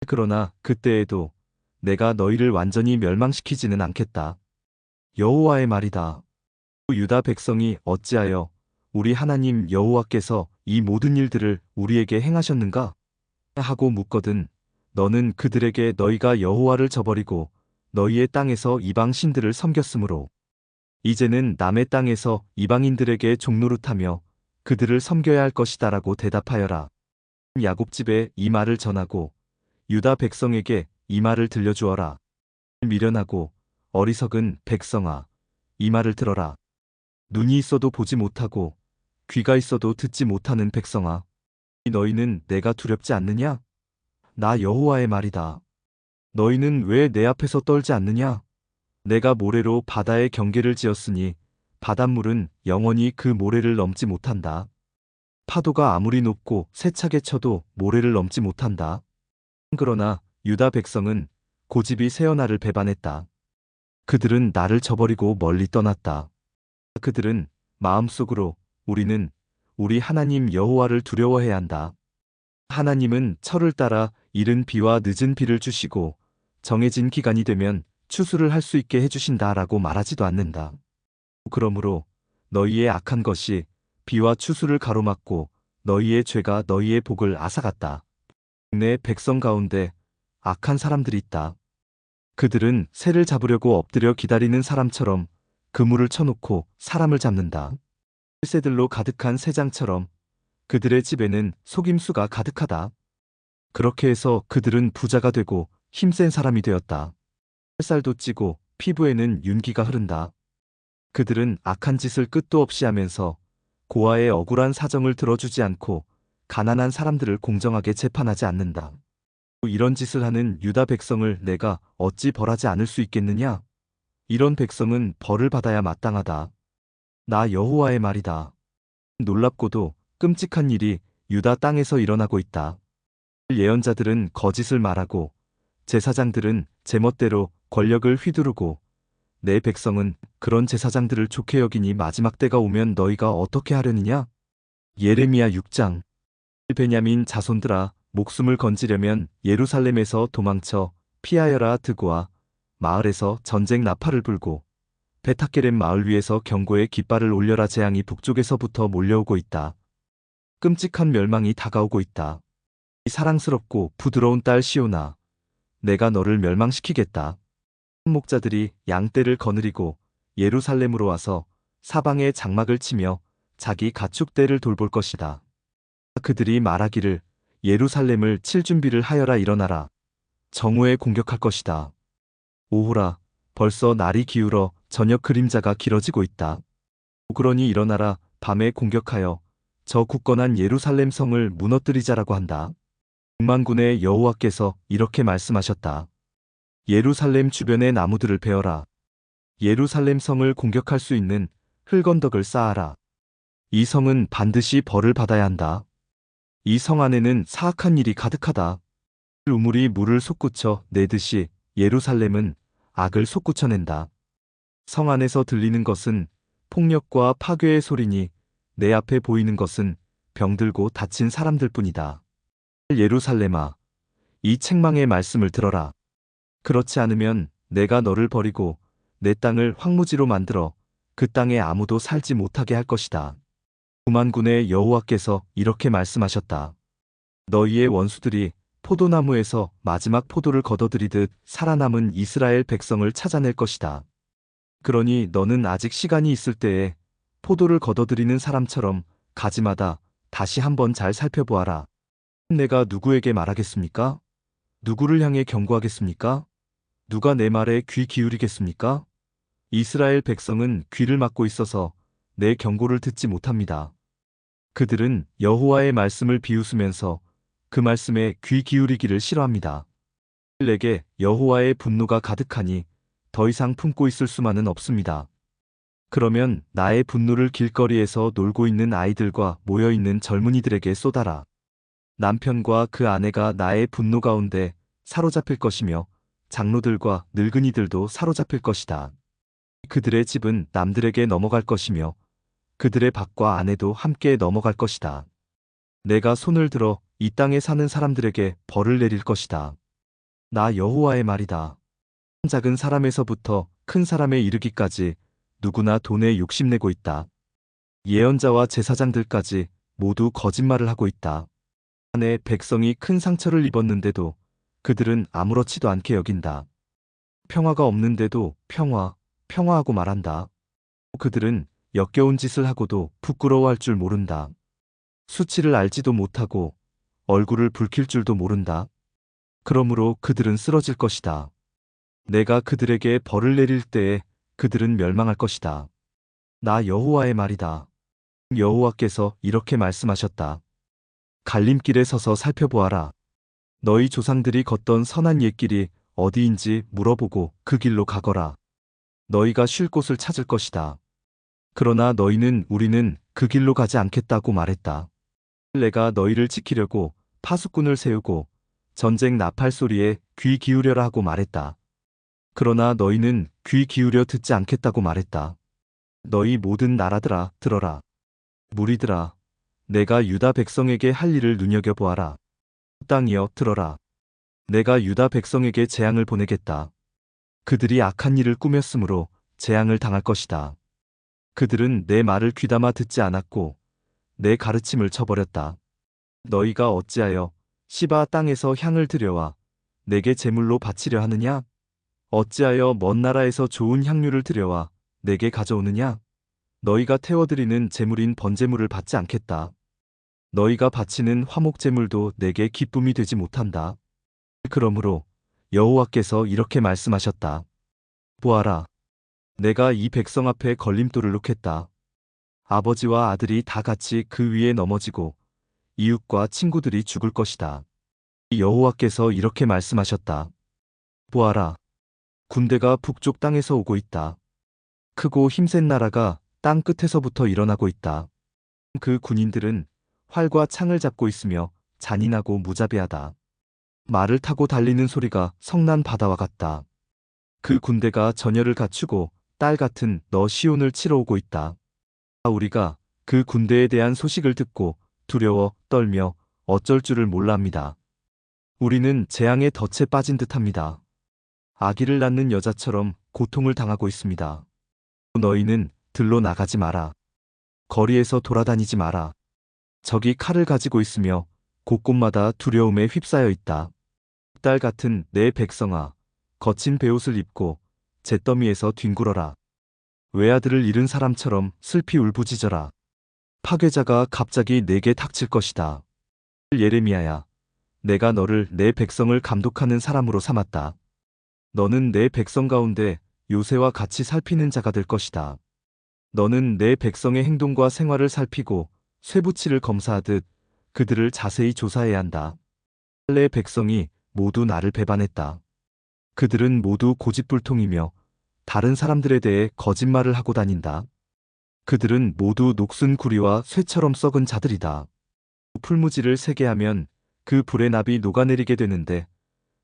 그러나 그때에도 내가 너희를 완전히 멸망시키지는 않겠다. 여호와의 말이다. 유다 백성이 어찌하여 우리 하나님 여호와께서 이 모든 일들을 우리에게 행하셨는가? 하고 묻거든 너는 그들에게 너희가 여호와를 저버리고 너희의 땅에서 이방 신들을 섬겼으므로 이제는 남의 땅에서 이방인들에게 종노릇하며 그들을 섬겨야 할 것이다라고 대답하여라. 야곱 집에 이 말을 전하고 유다 백성에게 이 말을 들려주어라. 미련하고 어리석은 백성아, 이 말을 들어라. 눈이 있어도 보지 못하고 귀가 있어도 듣지 못하는 백성아, 너희는 내가 두렵지 않느냐? 나 여호와의 말이다. 너희는 왜 내 앞에서 떨지 않느냐? 내가 모래로 바다의 경계를 지었으니 바닷물은 영원히 그 모래를 넘지 못한다. 파도가 아무리 높고 세차게 쳐도 모래를 넘지 못한다. 그러나 유다 백성은 고집이 세어 나를 배반했다. 그들은 나를 저버리고 멀리 떠났다. 그들은 마음속으로 우리는 우리 하나님 여호와를 두려워해야 한다. 하나님은 철을 따라 이른 비와 늦은 비를 주시고 정해진 기간이 되면 추수를 할 수 있게 해주신다라고 말하지도 않는다. 그러므로 너희의 악한 것이 비와 추수를 가로막고 너희의 죄가 너희의 복을 앗아갔다. 내 백성 가운데 악한 사람들이 있다. 그들은 새를 잡으려고 엎드려 기다리는 사람처럼 그물을 쳐놓고 사람을 잡는다. 새들로 가득한 새장처럼 그들의 집에는 속임수가 가득하다. 그렇게 해서 그들은 부자가 되고 힘센 사람이 되었다. 햇살도 찌고 피부에는 윤기가 흐른다. 그들은 악한 짓을 끝도 없이 하면서 고아의 억울한 사정을 들어주지 않고 가난한 사람들을 공정하게 재판하지 않는다. 이런 짓을 하는 유다 백성을 내가 어찌 벌하지 않을 수 있겠느냐? 이런 백성은 벌을 받아야 마땅하다. 나 여호와의 말이다. 놀랍고도 끔찍한 일이 유다 땅에서 일어나고 있다. 예언자들은 거짓을 말하고 제사장들은 제멋대로 권력을 휘두르고 내 백성은 그런 제사장들을 좋게 여기니 마지막 때가 오면 너희가 어떻게 하려느냐? 예레미야 6장. 베냐민 자손들아, 목숨을 건지려면 예루살렘에서 도망쳐 피하여라. 드고아 마을에서 전쟁 나팔을 불고 베타게렘 마을 위에서 경고의 깃발을 올려라. 재앙이 북쪽에서부터 몰려오고 있다. 끔찍한 멸망이 다가오고 있다. 이 사랑스럽고 부드러운 딸 시온아, 내가 너를 멸망시키겠다. 목자들이 양떼를 거느리고 예루살렘으로 와서 사방에 장막을 치며 자기 가축대를 돌볼 것이다. 그들이 말하기를 예루살렘을 칠 준비를 하여라 일어나라. 정오에 공격할 것이다. 오호라, 벌써 날이 기울어 저녁 그림자가 길어지고 있다. 그러니 일어나라, 밤에 공격하여 저 굳건한 예루살렘 성을 무너뜨리자라고 한다. 백만군의 여호와께서 이렇게 말씀하셨다. 예루살렘 주변의 나무들을 베어라. 예루살렘 성을 공격할 수 있는 흙언덕을 쌓아라. 이 성은 반드시 벌을 받아야 한다. 이 성 안에는 사악한 일이 가득하다. 우물이 물을 솟구쳐 내듯이 예루살렘은 악을 솟구쳐낸다. 성 안에서 들리는 것은 폭력과 파괴의 소리니 내 앞에 보이는 것은 병들고 다친 사람들 뿐이다. 예루살렘아, 이 책망의 말씀을 들어라. 그렇지 않으면 내가 너를 버리고 내 땅을 황무지로 만들어 그 땅에 아무도 살지 못하게 할 것이다. 구만군의 여호와께서 이렇게 말씀하셨다. 너희의 원수들이 포도나무에서 마지막 포도를 걷어들이듯 살아남은 이스라엘 백성을 찾아낼 것이다. 그러니 너는 아직 시간이 있을 때에 포도를 걷어들이는 사람처럼 가지마다 다시 한번 잘 살펴보아라. 내가 누구에게 말하겠습니까? 누구를 향해 경고하겠습니까? 누가 내 말에 귀 기울이겠습니까? 이스라엘 백성은 귀를 막고 있어서 내 경고를 듣지 못합니다. 그들은 여호와의 말씀을 비웃으면서 그 말씀에 귀 기울이기를 싫어합니다. 내게 여호와의 분노가 가득하니 더 이상 품고 있을 수만은 없습니다. 그러면 나의 분노를 길거리에서 놀고 있는 아이들과 모여있는 젊은이들에게 쏟아라. 남편과 그 아내가 나의 분노 가운데 사로잡힐 것이며 장로들과 늙은이들도 사로잡힐 것이다. 그들의 집은 남들에게 넘어갈 것이며 그들의 밭과 아내도 함께 넘어갈 것이다. 내가 손을 들어 이 땅에 사는 사람들에게 벌을 내릴 것이다. 나 여호와의 말이다. 작은 사람에서부터 큰 사람에 이르기까지 누구나 돈에 욕심내고 있다. 예언자와 제사장들까지 모두 거짓말을 하고 있다. 내 백성이 큰 상처를 입었는데도 그들은 아무렇지도 않게 여긴다. 평화가 없는데도 평화하고 말한다. 그들은 역겨운 짓을 하고도 부끄러워할 줄 모른다. 수치를 알지도 못하고 얼굴을 붉힐 줄도 모른다. 그러므로 그들은 쓰러질 것이다. 내가 그들에게 벌을 내릴 때에 그들은 멸망할 것이다. 나 여호와의 말이다. 여호와께서 이렇게 말씀하셨다. 갈림길에 서서 살펴보아라. 너희 조상들이 걷던 선한 옛길이 어디인지 물어보고 그 길로 가거라. 너희가 쉴 곳을 찾을 것이다. 그러나 너희는 우리는 그 길로 가지 않겠다고 말했다. 내가 너희를 지키려고 파수꾼을 세우고 전쟁 나팔 소리에 귀 기울여라 하고 말했다. 그러나 너희는 귀 기울여 듣지 않겠다고 말했다. 너희 모든 나라들아 들어라. 무리들아, 내가 유다 백성에게 할 일을 눈여겨보아라. 땅이여 들어라. 내가 유다 백성에게 재앙을 보내겠다. 그들이 악한 일을 꾸몄으므로 재앙을 당할 것이다. 그들은 내 말을 귀담아 듣지 않았고 내 가르침을 저버렸다. 너희가 어찌하여 시바 땅에서 향을 들여와 내게 제물로 바치려 하느냐? 어찌하여 먼 나라에서 좋은 향료를 들여와 내게 가져오느냐? 너희가 태워드리는 제물인 번제물을 받지 않겠다. 너희가 바치는 화목 제물도 내게 기쁨이 되지 못한다. 그러므로 여호와께서 이렇게 말씀하셨다. 보아라. 내가 이 백성 앞에 걸림돌을 놓겠다. 아버지와 아들이 다 같이 그 위에 넘어지고 이웃과 친구들이 죽을 것이다. 여호와께서 이렇게 말씀하셨다. 보아라. 군대가 북쪽 땅에서 오고 있다. 크고 힘센 나라가 땅 끝에서부터 일어나고 있다. 그 군인들은 활과 창을 잡고 있으며 잔인하고 무자비하다. 말을 타고 달리는 소리가 성난 바다와 같다. 그 군대가 전열을 갖추고 딸 같은 너 시온을 치러 오고 있다. 우리가 그 군대에 대한 소식을 듣고 두려워 떨며 어쩔 줄을 몰라 합니다. 우리는 재앙의 덫에 빠진 듯합니다. 아기를 낳는 여자처럼 고통을 당하고 있습니다. 너희는 들로 나가지 마라. 거리에서 돌아다니지 마라. 적이 칼을 가지고 있으며 곳곳마다 두려움에 휩싸여 있다. 딸 같은 내 백성아, 거친 베옷을 입고 잿더미에서 뒹굴어라. 외아들을 잃은 사람처럼 슬피 울부짖어라. 파괴자가 갑자기 내게 닥칠 것이다. 예레미야야, 내가 너를 내 백성을 감독하는 사람으로 삼았다. 너는 내 백성 가운데 요새와 같이 살피는 자가 될 것이다. 너는 내 백성의 행동과 생활을 살피고 쇠붙이를 검사하듯 그들을 자세히 조사해야 한다. 내 백성이 모두 나를 배반했다. 그들은 모두 고집불통이며 다른 사람들에 대해 거짓말을 하고 다닌다. 그들은 모두 녹슨 구리와 쇠처럼 썩은 자들이다. 풀무지를 세게 하면 그 불의 납이 녹아내리게 되는데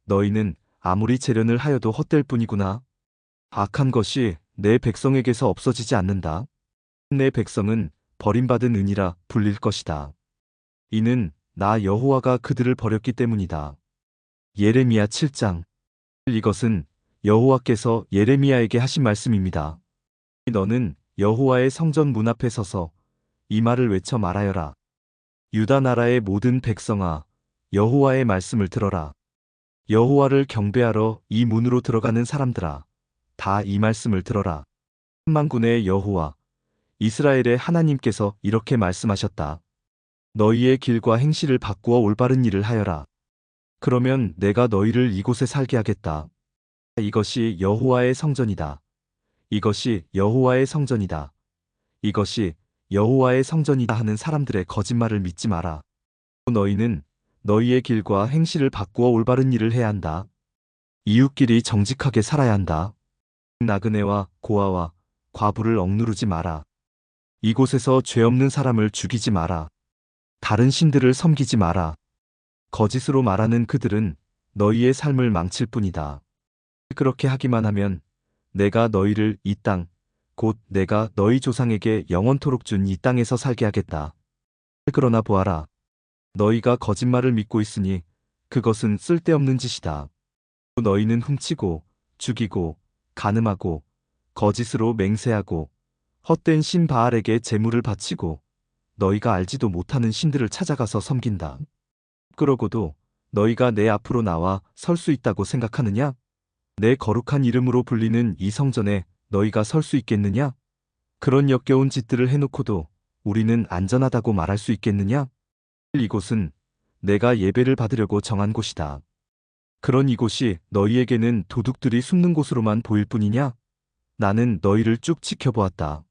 너희는 아무리 재련을 하여도 헛될 뿐이구나. 악한 것이 내 백성에게서 없어지지 않는다. 내 백성은 버림받은 은이라 불릴 것이다. 이는 나 여호와가 그들을 버렸기 때문이다. 예레미야 7장. 이것은 여호와께서 예레미야에게 하신 말씀입니다. 너는 여호와의 성전 문 앞에 서서 이 말을 외쳐 말하여라. 유다 나라의 모든 백성아, 여호와의 말씀을 들어라. 여호와를 경배하러 이 문으로 들어가는 사람들아, 다 이 말씀을 들어라. 만군의 여호와, 이스라엘의 하나님께서 이렇게 말씀하셨다. 너희의 길과 행실을 바꾸어 올바른 일을 하여라. 그러면 내가 너희를 이곳에 살게 하겠다. 이것이 여호와의 성전이다. 이것이 여호와의 성전이다. 이것이 여호와의 성전이다 하는 사람들의 거짓말을 믿지 마라. 너희는 너희의 길과 행실을 바꾸어 올바른 일을 해야 한다. 이웃끼리 정직하게 살아야 한다. 나그네와 고아와 과부를 억누르지 마라. 이곳에서 죄 없는 사람을 죽이지 마라. 다른 신들을 섬기지 마라. 거짓으로 말하는 그들은 너희의 삶을 망칠 뿐이다. 그렇게 하기만 하면 내가 너희를 이 땅, 곧 내가 너희 조상에게 영원토록 준 이 땅에서 살게 하겠다. 그러나 보아라. 너희가 거짓말을 믿고 있으니 그것은 쓸데없는 짓이다. 너희는 훔치고 죽이고 간음하고 거짓으로 맹세하고 헛된 신 바알에게 제물을 바치고 너희가 알지도 못하는 신들을 찾아가서 섬긴다. 그러고도 너희가 내 앞으로 나와 설 수 있다고 생각하느냐? 내 거룩한 이름으로 불리는 이 성전에 너희가 설 수 있겠느냐? 그런 역겨운 짓들을 해놓고도 우리는 안전하다고 말할 수 있겠느냐? 이곳은 내가 예배를 받으려고 정한 곳이다. 그런 이곳이 너희에게는 도둑들이 숨는 곳으로만 보일 뿐이냐? 나는 너희를 쭉 지켜보았다.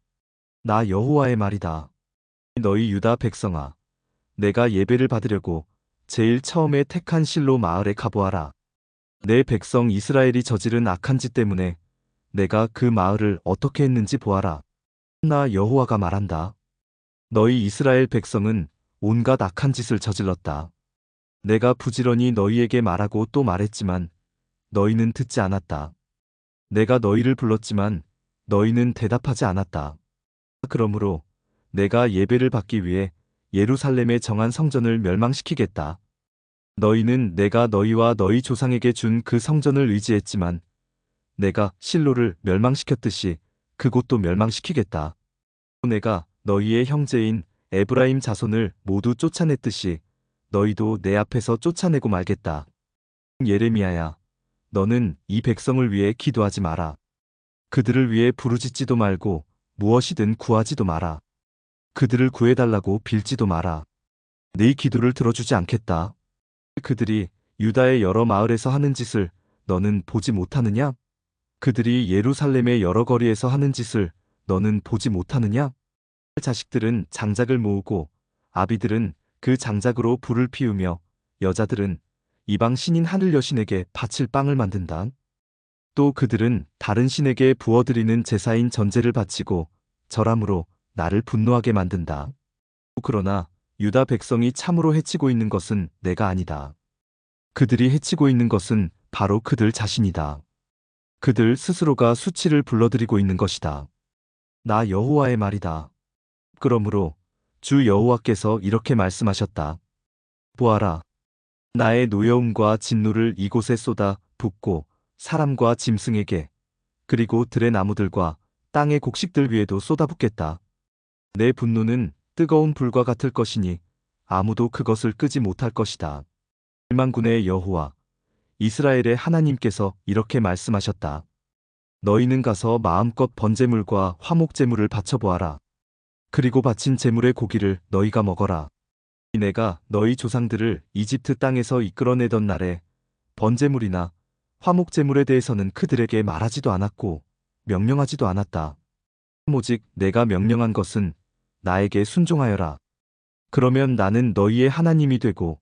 나 여호와의 말이다. 너희 유다 백성아, 내가 예배를 받으려고 제일 처음에 택한 실로 마을에 가보아라. 내 백성 이스라엘이 저지른 악한 짓 때문에 내가 그 마을을 어떻게 했는지 보아라. 나 여호와가 말한다. 너희 이스라엘 백성은 온갖 악한 짓을 저질렀다. 내가 부지런히 너희에게 말하고 또 말했지만 너희는 듣지 않았다. 내가 너희를 불렀지만 너희는 대답하지 않았다. 그러므로 내가 예배를 받기 위해 예루살렘에 정한 성전을 멸망시키겠다. 너희는 내가 너희와 너희 조상에게 준 그 성전을 의지했지만 내가 실로를 멸망시켰듯이 그곳도 멸망시키겠다. 내가 너희의 형제인 에브라임 자손을 모두 쫓아냈듯이 너희도 내 앞에서 쫓아내고 말겠다. 예레미야야, 너는 이 백성을 위해 기도하지 마라. 그들을 위해 부르짖지도 말고 무엇이든 구하지도 마라. 그들을 구해달라고 빌지도 마라. 네 기도를 들어주지 않겠다. 그들이 유다의 여러 마을에서 하는 짓을 너는 보지 못하느냐? 그들이 예루살렘의 여러 거리에서 하는 짓을 너는 보지 못하느냐? 자식들은 장작을 모으고 아비들은 그 장작으로 불을 피우며 여자들은 이방 신인 하늘 여신에게 바칠 빵을 만든다. 또 그들은 다른 신에게 부어드리는 제사인 전제를 바치고 절함으로 나를 분노하게 만든다. 그러나 유다 백성이 참으로 해치고 있는 것은 내가 아니다. 그들이 해치고 있는 것은 바로 그들 자신이다. 그들 스스로가 수치를 불러들이고 있는 것이다. 나 여호와의 말이다. 그러므로 주 여호와께서 이렇게 말씀하셨다. 보아라. 나의 노여움과 진노를 이곳에 쏟아 붓고 사람과 짐승에게 그리고 들의 나무들과 땅의 곡식들 위에도 쏟아붓겠다. 내 분노는 뜨거운 불과 같을 것이니 아무도 그것을 끄지 못할 것이다. 만군의 여호와 이스라엘의 하나님께서 이렇게 말씀하셨다. 너희는 가서 마음껏 번제물과 화목제물을 바쳐보아라. 그리고 바친 제물의 고기를 너희가 먹어라. 내가 너희 조상들을 이집트 땅에서 이끌어내던 날에 번제물이나 화목제물에 대해서는 그들에게 말하지도 않았고 명령하지도 않았다. 오직 내가 명령한 것은 나에게 순종하여라. 그러면 나는 너희의 하나님이 되고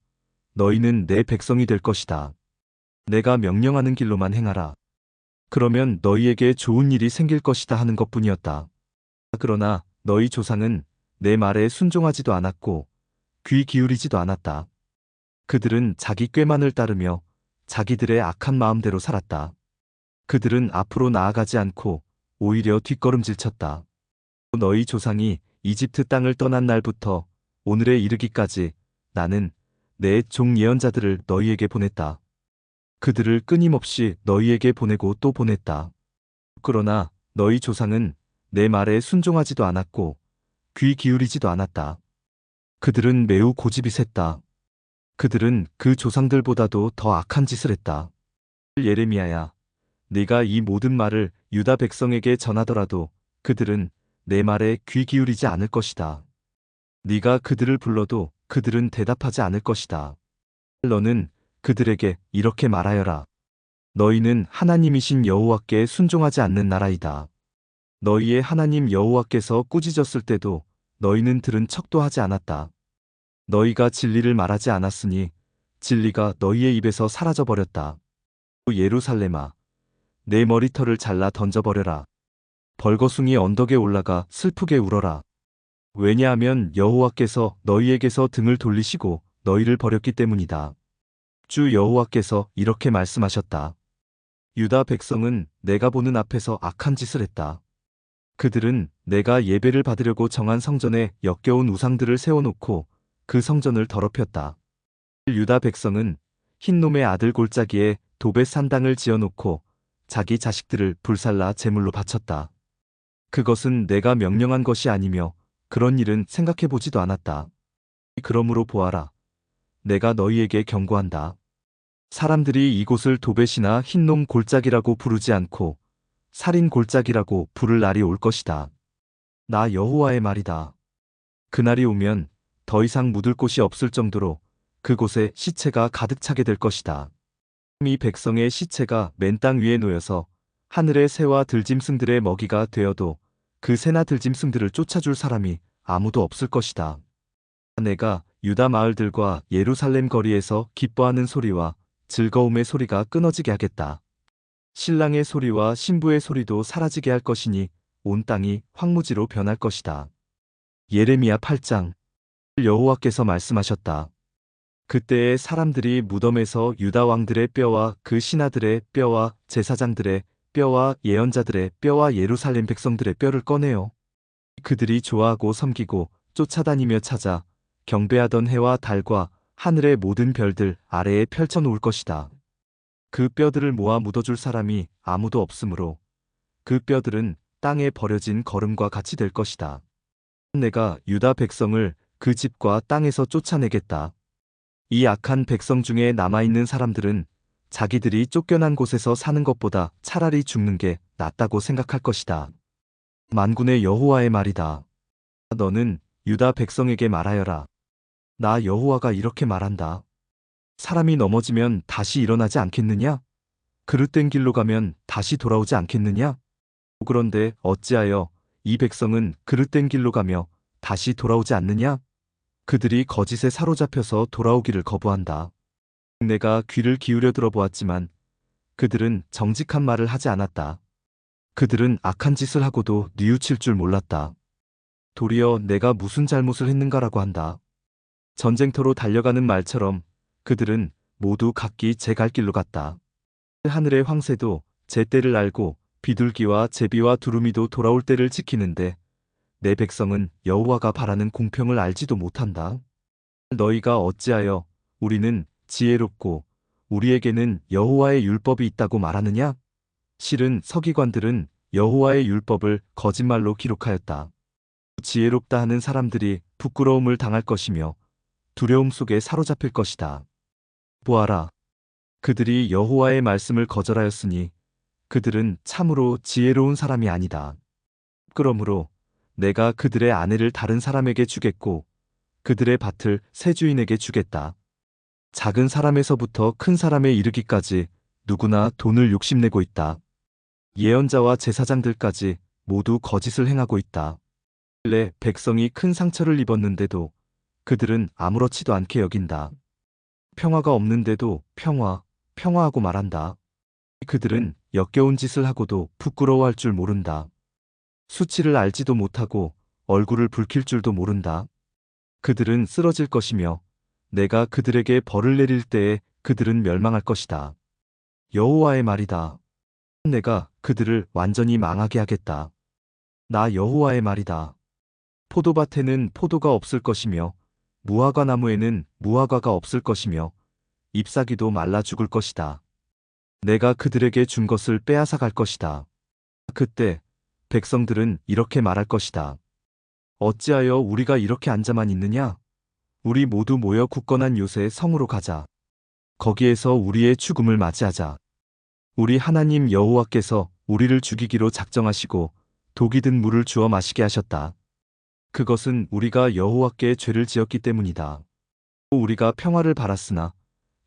너희는 내 백성이 될 것이다. 내가 명령하는 길로만 행하라. 그러면 너희에게 좋은 일이 생길 것이다 하는 것뿐이었다. 그러나 너희 조상은 내 말에 순종하지도 않았고 귀 기울이지도 않았다. 그들은 자기 꾀만을 따르며 자기들의 악한 마음대로 살았다. 그들은 앞으로 나아가지 않고 오히려 뒷걸음질 쳤다. 너희 조상이 이집트 땅을 떠난 날부터 오늘에 이르기까지 나는 내 종 예언자들을 너희에게 보냈다. 그들을 끊임없이 너희에게 보내고 또 보냈다. 그러나 너희 조상은 내 말에 순종하지도 않았고 귀 기울이지도 않았다. 그들은 매우 고집이 셌다. 그들은 그 조상들보다도 더 악한 짓을 했다. 예레미야야, 네가 이 모든 말을 유다 백성에게 전하더라도 그들은 내 말에 귀 기울이지 않을 것이다. 네가 그들을 불러도 그들은 대답하지 않을 것이다. 너는 그들에게 이렇게 말하여라. 너희는 하나님이신 여호와께 순종하지 않는 나라이다. 너희의 하나님 여호와께서 꾸짖었을 때도 너희는 들은 척도 하지 않았다. 너희가 진리를 말하지 않았으니 진리가 너희의 입에서 사라져 버렸다. 예루살렘아, 내 머리털을 잘라 던져버려라. 벌거숭이 언덕에 올라가 슬프게 울어라. 왜냐하면 여호와께서 너희에게서 등을 돌리시고 너희를 버렸기 때문이다. 주 여호와께서 이렇게 말씀하셨다. 유다 백성은 내가 보는 앞에서 악한 짓을 했다. 그들은 내가 예배를 받으려고 정한 성전에 역겨운 우상들을 세워놓고 그 성전을 더럽혔다. 유다 백성은 흰놈의 아들 골짜기에 도벳 산당을 지어놓고 자기 자식들을 불살라 제물로 바쳤다. 그것은 내가 명령한 것이 아니며 그런 일은 생각해보지도 않았다. 그러므로 보아라. 내가 너희에게 경고한다. 사람들이 이곳을 도벳이나 흰놈 골짜기라고 부르지 않고 살인 골짜기라고 부를 날이 올 것이다. 나 여호와의 말이다. 그날이 오면 더 이상 묻을 곳이 없을 정도로 그곳에 시체가 가득 차게 될 것이다. 이 백성의 시체가 맨 땅 위에 놓여서 하늘의 새와 들짐승들의 먹이가 되어도 그 새나 들짐승들을 쫓아줄 사람이 아무도 없을 것이다. 내가 유다 마을들과 예루살렘 거리에서 기뻐하는 소리와 즐거움의 소리가 끊어지게 하겠다. 신랑의 소리와 신부의 소리도 사라지게 할 것이니 온 땅이 황무지로 변할 것이다. 예레미야 8장. 여호와께서 말씀하셨다. 그때에 사람들이 무덤에서 유다 왕들의 뼈와 그 신하들의 뼈와 제사장들의 뼈와 예언자들의 뼈와 예루살렘 백성들의 뼈를 꺼내어 그들이 좋아하고 섬기고 쫓아다니며 찾아 경배하던 해와 달과 하늘의 모든 별들 아래에 펼쳐놓을 것이다. 그 뼈들을 모아 묻어줄 사람이 아무도 없으므로 그 뼈들은 땅에 버려진 거름과 같이 될 것이다. 내가 유다 백성을 그 집과 땅에서 쫓아내겠다. 이 악한 백성 중에 남아있는 사람들은 자기들이 쫓겨난 곳에서 사는 것보다 차라리 죽는 게 낫다고 생각할 것이다. 만군의 여호와의 말이다. 너는 유다 백성에게 말하여라. 나 여호와가 이렇게 말한다. 사람이 넘어지면 다시 일어나지 않겠느냐? 그릇된 길로 가면 다시 돌아오지 않겠느냐? 그런데 어찌하여 이 백성은 그릇된 길로 가며 다시 돌아오지 않느냐? 그들이 거짓에 사로잡혀서 돌아오기를 거부한다. 내가 귀를 기울여 들어보았지만 그들은 정직한 말을 하지 않았다. 그들은 악한 짓을 하고도 뉘우칠 줄 몰랐다. 도리어 내가 무슨 잘못을 했는가라고 한다. 전쟁터로 달려가는 말처럼 그들은 모두 각기 제 갈 길로 갔다. 하늘의 황새도 제 때를 알고 비둘기와 제비와 두루미도 돌아올 때를 지키는데 내 백성은 여호와가 바라는 공평을 알지도 못한다. 너희가 어찌하여 우리는 지혜롭고 우리에게는 여호와의 율법이 있다고 말하느냐? 실은 서기관들은 여호와의 율법을 거짓말로 기록하였다. 지혜롭다 하는 사람들이 부끄러움을 당할 것이며 두려움 속에 사로잡힐 것이다. 보아라. 그들이 여호와의 말씀을 거절하였으니 그들은 참으로 지혜로운 사람이 아니다. 그러므로 내가 그들의 아내를 다른 사람에게 주겠고 그들의 밭을 새 주인에게 주겠다. 작은 사람에서부터 큰 사람에 이르기까지 누구나 돈을 욕심내고 있다. 예언자와 제사장들까지 모두 거짓을 행하고 있다. 내 백성이 큰 상처를 입었는데도 그들은 아무렇지도 않게 여긴다. 평화가 없는데도 평화, 평화하고 말한다. 그들은 역겨운 짓을 하고도 부끄러워할 줄 모른다. 수치를 알지도 못하고 얼굴을 붉힐 줄도 모른다. 그들은 쓰러질 것이며 내가 그들에게 벌을 내릴 때에 그들은 멸망할 것이다. 여호와의 말이다. 내가 그들을 완전히 망하게 하겠다. 나 여호와의 말이다. 포도밭에는 포도가 없을 것이며 무화과 나무에는 무화과가 없을 것이며 잎사귀도 말라 죽을 것이다. 내가 그들에게 준 것을 빼앗아 갈 것이다. 그때 백성들은 이렇게 말할 것이다. 어찌하여 우리가 이렇게 앉아만 있느냐? 우리 모두 모여 굳건한 요새 성으로 가자. 거기에서 우리의 죽음을 맞이하자. 우리 하나님 여호와께서 우리를 죽이기로 작정하시고 독이 든 물을 주어 마시게 하셨다. 그것은 우리가 여호와께 죄를 지었기 때문이다. 우리가 평화를 바랐으나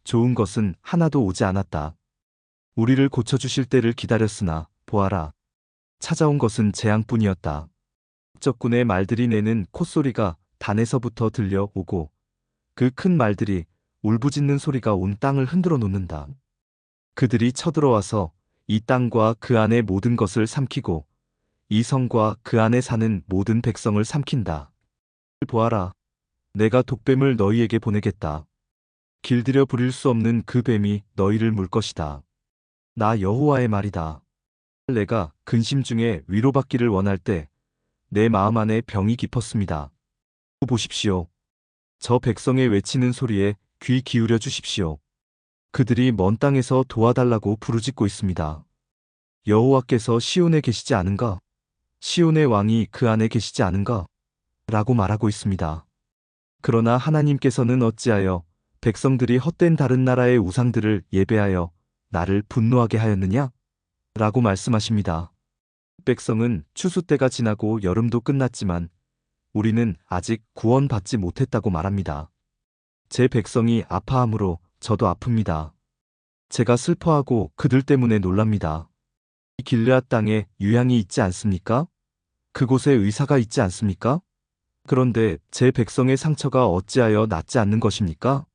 좋은 것은 하나도 오지 않았다. 우리를 고쳐주실 때를 기다렸으나 보아라. 찾아온 것은 재앙뿐이었다. 적군의 말들이 내는 콧소리가 단에서부터 들려오고 그 큰 말들이 울부짖는 소리가 온 땅을 흔들어 놓는다. 그들이 쳐들어와서 이 땅과 그 안의 모든 것을 삼키고 이 성과 그 안에 사는 모든 백성을 삼킨다. 보아라. 내가 독뱀을 너희에게 보내겠다. 길들여 부릴 수 없는 그 뱀이 너희를 물 것이다. 나 여호와의 말이다. 내가 근심 중에 위로받기를 원할 때 내 마음 안에 병이 깊었습니다. 보십시오. 저 백성의 외치는 소리에 귀 기울여 주십시오. 그들이 먼 땅에서 도와달라고 부르짖고 있습니다. 여호와께서 시온에 계시지 않은가? 시온의 왕이 그 안에 계시지 않은가? 라고 말하고 있습니다. 그러나 하나님께서는 어찌하여 백성들이 헛된 다른 나라의 우상들을 예배하여 나를 분노하게 하였느냐? 라고 말씀하십니다. 백성은 추수 때가 지나고 여름도 끝났지만 우리는 아직 구원받지 못했다고 말합니다. 제 백성이 아파함으로 저도 아픕니다. 제가 슬퍼하고 그들 때문에 놀랍니다. 이 길르앗 땅에 유향이 있지 않습니까? 그곳에 의사가 있지 않습니까? 그런데 제 백성의 상처가 어찌하여 낫지 않는 것입니까?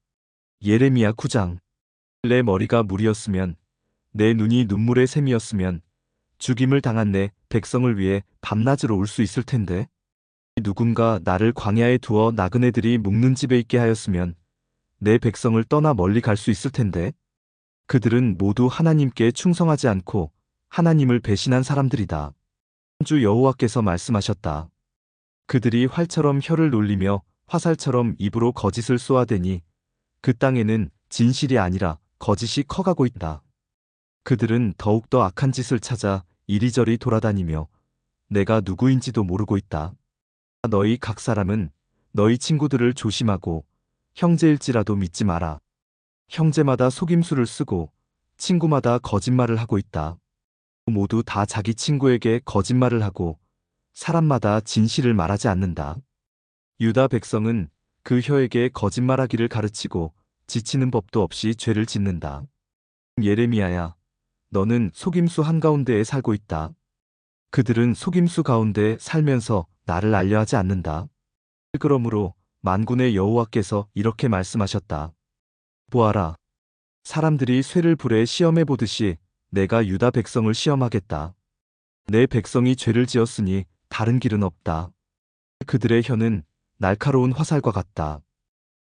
예레미야 9장. 내 머리가 물이었으면 내 눈이 눈물의 샘이었으면 죽임을 당한 내 백성을 위해 밤낮으로 울 수 있을 텐데 누군가 나를 광야에 두어 나그네들이 묵는 집에 있게 하였으면 내 백성을 떠나 멀리 갈 수 있을 텐데 그들은 모두 하나님께 충성하지 않고 하나님을 배신한 사람들이다. 주 여호와께서 말씀하셨다. 그들이 활처럼 혀를 놀리며 화살처럼 입으로 거짓을 쏘아대니 그 땅에는 진실이 아니라 거짓이 커가고 있다. 그들은 더욱더 악한 짓을 찾아 이리저리 돌아다니며 내가 누구인지도 모르고 있다. 너희 각 사람은 너희 친구들을 조심하고 형제일지라도 믿지 마라. 형제마다 속임수를 쓰고 친구마다 거짓말을 하고 있다. 모두 다 자기 친구에게 거짓말을 하고 사람마다 진실을 말하지 않는다. 유다 백성은 그 혀에게 거짓말하기를 가르치고 지치는 법도 없이 죄를 짓는다. 예레미야야, 너는 속임수 한가운데에 살고 있다. 그들은 속임수 가운데 살면서 나를 알려하지 않는다. 그러므로 만군의 여호와께서 이렇게 말씀하셨다. 보아라. 사람들이 쇠를 불에 시험해 보듯이 내가 유다 백성을 시험하겠다. 내 백성이 죄를 지었으니 다른 길은 없다. 그들의 혀는 날카로운 화살과 같다.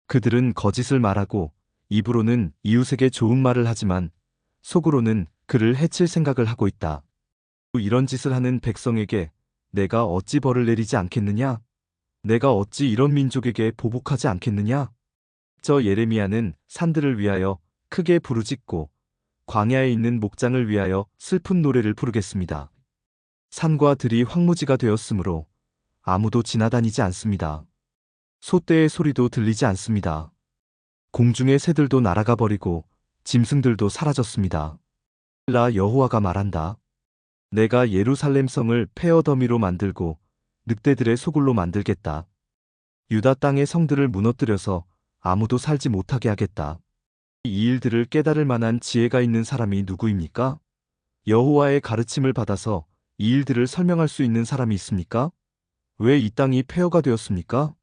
그들은 거짓을 말하고 입으로는 이웃에게 좋은 말을 하지만 속으로는 그를 해칠 생각을 하고 있다. 이런 짓을 하는 백성에게 내가 어찌 벌을 내리지 않겠느냐? 내가 어찌 이런 민족에게 보복하지 않겠느냐? 저 예레미야는 산들을 위하여 크게 부르짖고 광야에 있는 목장을 위하여 슬픈 노래를 부르겠습니다. 산과 들이 황무지가 되었으므로 아무도 지나다니지 않습니다. 소떼의 소리도 들리지 않습니다. 공중의 새들도 날아가 버리고 짐승들도 사라졌습니다. 라 여호와가 말한다. 내가 예루살렘 성을 폐허 더미로 만들고 늑대들의 소굴로 만들겠다. 유다 땅의 성들을 무너뜨려서 아무도 살지 못하게 하겠다. 이 일들을 깨달을 만한 지혜가 있는 사람이 누구입니까? 여호와의 가르침을 받아서 이 일들을 설명할 수 있는 사람이 있습니까? 왜 이 땅이 폐허가 되었습니까?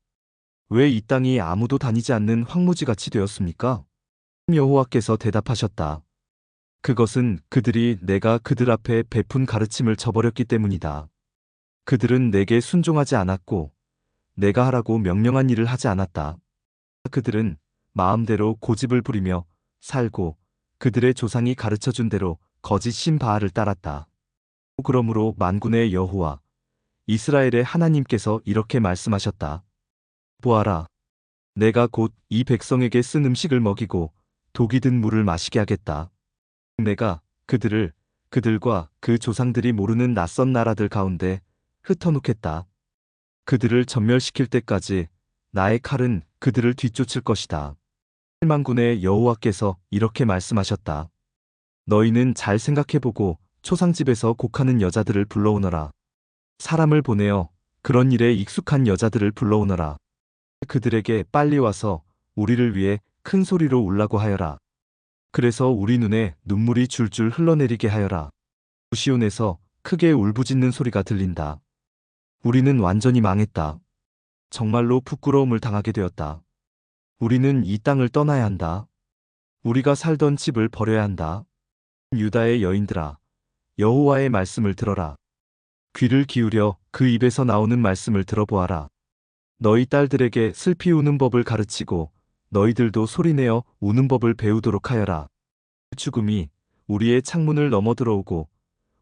왜 이 땅이 아무도 다니지 않는 황무지같이 되었습니까? 여호와께서 대답하셨다. 그것은 그들이 내가 그들 앞에 베푼 가르침을 저버렸기 때문이다. 그들은 내게 순종하지 않았고 내가 하라고 명령한 일을 하지 않았다. 그들은 마음대로 고집을 부리며 살고 그들의 조상이 가르쳐준 대로 거짓 신 바알을 따랐다. 그러므로 만군의 여호와 이스라엘의 하나님께서 이렇게 말씀하셨다. 보아라, 내가 곧 이 백성에게 쓴 음식을 먹이고 독이 든 물을 마시게 하겠다. 내가 그들을 그들과 그 조상들이 모르는 낯선 나라들 가운데 흩어놓겠다. 그들을 전멸시킬 때까지 나의 칼은 그들을 뒤쫓을 것이다. 만군의 여호와께서 이렇게 말씀하셨다. 너희는 잘 생각해보고 초상집에서 곡하는 여자들을 불러오너라. 사람을 보내어 그런 일에 익숙한 여자들을 불러오너라. 그들에게 빨리 와서 우리를 위해 큰 소리로 울라고 하여라. 그래서 우리 눈에 눈물이 줄줄 흘러내리게 하여라. 시온에서 크게 울부짖는 소리가 들린다. 우리는 완전히 망했다. 정말로 부끄러움을 당하게 되었다. 우리는 이 땅을 떠나야 한다. 우리가 살던 집을 버려야 한다. 유다의 여인들아, 여호와의 말씀을 들어라. 귀를 기울여 그 입에서 나오는 말씀을 들어보아라. 너희 딸들에게 슬피 우는 법을 가르치고 너희들도 소리내어 우는 법을 배우도록 하여라. 죽음이 우리의 창문을 넘어 들어오고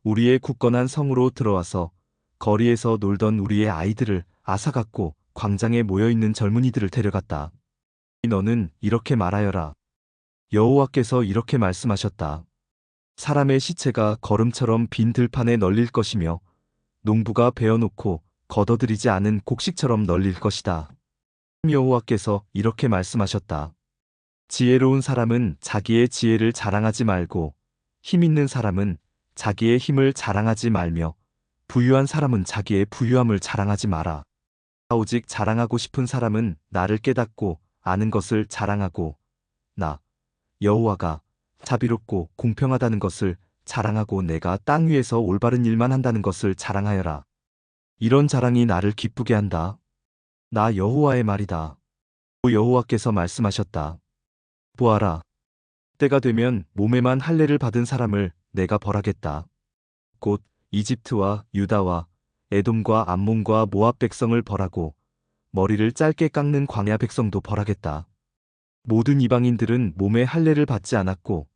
우리의 굳건한 성으로 들어와서 거리에서 놀던 우리의 아이들을 앗아갔고 광장에 모여있는 젊은이들을 데려갔다. 너는 이렇게 말하여라. 여호와께서 이렇게 말씀하셨다. 사람의 시체가 거름처럼 빈 들판에 널릴 것이며 농부가 베어놓고 걷어들이지 않은 곡식처럼 널릴 것이다. 여호와께서 이렇게 말씀하셨다. 지혜로운 사람은 자기의 지혜를 자랑하지 말고 힘 있는 사람은 자기의 힘을 자랑하지 말며 부유한 사람은 자기의 부유함을 자랑하지 마라. 오직 자랑하고 싶은 사람은 나를 깨닫고 아는 것을 자랑하고 나 여호와가 자비롭고 공평하다는 것을 자랑하고 내가 땅 위에서 올바른 일만 한다는 것을 자랑하여라. 이런 자랑이 나를 기쁘게 한다. 나 여호와의 말이다. 여호와께서 말씀하셨다. 보아라, 때가 되면 몸에만 할례를 받은 사람을 내가 벌하겠다. 곧 이집트와 유다와 에돔과 암몬과 모압 백성을 벌하고 머리를 짧게 깎는 광야 백성도 벌하겠다. 모든 이방인들은 몸에 할례를 받지 않았고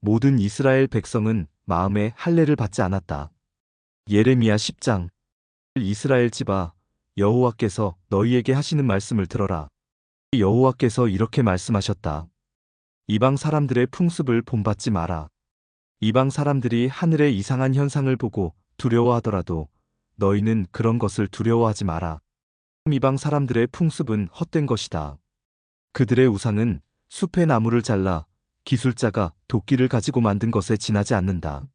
모든 이스라엘 백성은 마음에 할례를 받지 않았다. 예레미야 10장. 이스라엘 집아, 여호와께서 너희에게 하시는 말씀을 들어라. 여호와께서 이렇게 말씀하셨다. 이방 사람들의 풍습을 본받지 마라. 이방 사람들이 하늘의 이상한 현상을 보고 두려워하더라도 너희는 그런 것을 두려워하지 마라. 이방 사람들의 풍습은 헛된 것이다. 그들의 우상은 숲의 나무를 잘라 기술자가 도끼를 가지고 만든 것에 지나지 않는다.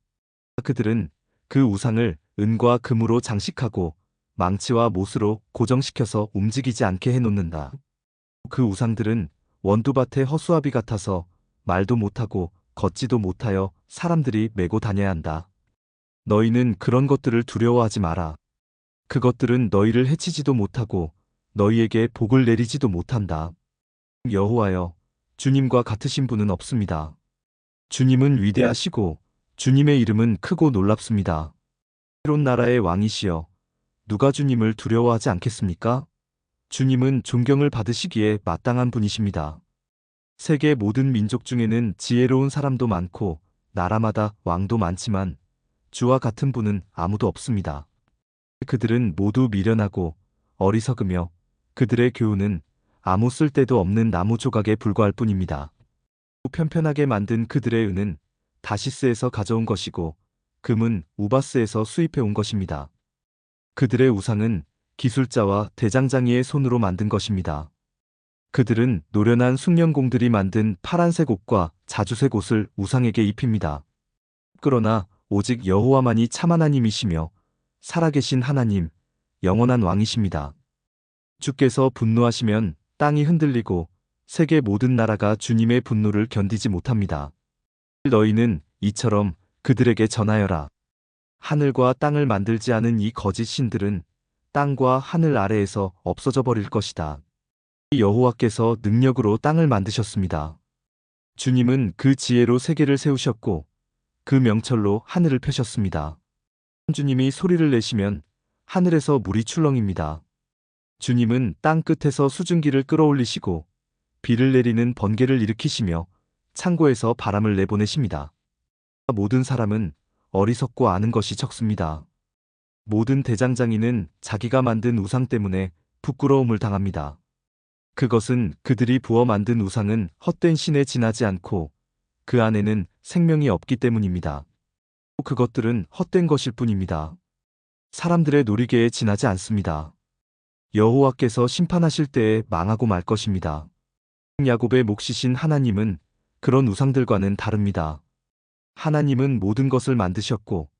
그들은 그 우상을 은과 금으로 장식하고 망치와 못으로 고정시켜서 움직이지 않게 해놓는다. 그 우상들은 원두밭의 허수아비 같아서 말도 못하고 걷지도 못하여 사람들이 메고 다녀야 한다. 너희는 그런 것들을 두려워하지 마라. 그것들은 너희를 해치지도 못하고 너희에게 복을 내리지도 못한다. 여호와여, 주님과 같으신 분은 없습니다. 주님은 위대하시고 주님의 이름은 크고 놀랍습니다. 새로운 나라의 왕이시여, 누가 주님을 두려워하지 않겠습니까? 주님은 존경을 받으시기에 마땅한 분이십니다. 세계 모든 민족 중에는 지혜로운 사람도 많고 나라마다 왕도 많지만 주와 같은 분은 아무도 없습니다. 그들은 모두 미련하고 어리석으며 그들의 교훈은 아무 쓸데도 없는 나무 조각에 불과할 뿐입니다. 편편하게 만든 그들의 은은 다시스에서 가져온 것이고 금은 우바스에서 수입해 온 것입니다. 그들의 우상은 기술자와 대장장이의 손으로 만든 것입니다. 그들은 노련한 숙련공들이 만든 파란색 옷과 자주색 옷을 우상에게 입힙니다. 그러나 오직 여호와만이 참 하나님이시며 살아계신 하나님, 영원한 왕이십니다. 주께서 분노하시면 땅이 흔들리고 세계 모든 나라가 주님의 분노를 견디지 못합니다. 너희는 이처럼 그들에게 전하여라. 하늘과 땅을 만들지 않은 이 거짓 신들은 땅과 하늘 아래에서 없어져 버릴 것이다. 여호와께서 능력으로 땅을 만드셨습니다. 주님은 그 지혜로 세계를 세우셨고 그 명철로 하늘을 펴셨습니다. 주님이 소리를 내시면 하늘에서 물이 출렁입니다. 주님은 땅 끝에서 수증기를 끌어올리시고 비를 내리는 번개를 일으키시며 창고에서 바람을 내보내십니다. 모든 사람은 어리석고 아는 것이 적습니다. 모든 대장장이는 자기가 만든 우상 때문에 부끄러움을 당합니다. 그것은 그들이 부어 만든 우상은 헛된 신에 지나지 않고 그 안에는 생명이 없기 때문입니다. 그것들은 헛된 것일 뿐입니다. 사람들의 놀이개에 지나지 않습니다. 여호와께서 심판하실 때에 망하고 말 것입니다. 야곱의 몫이신 하나님은 그런 우상들과는 다릅니다. 하나님은 모든 것을 만드셨고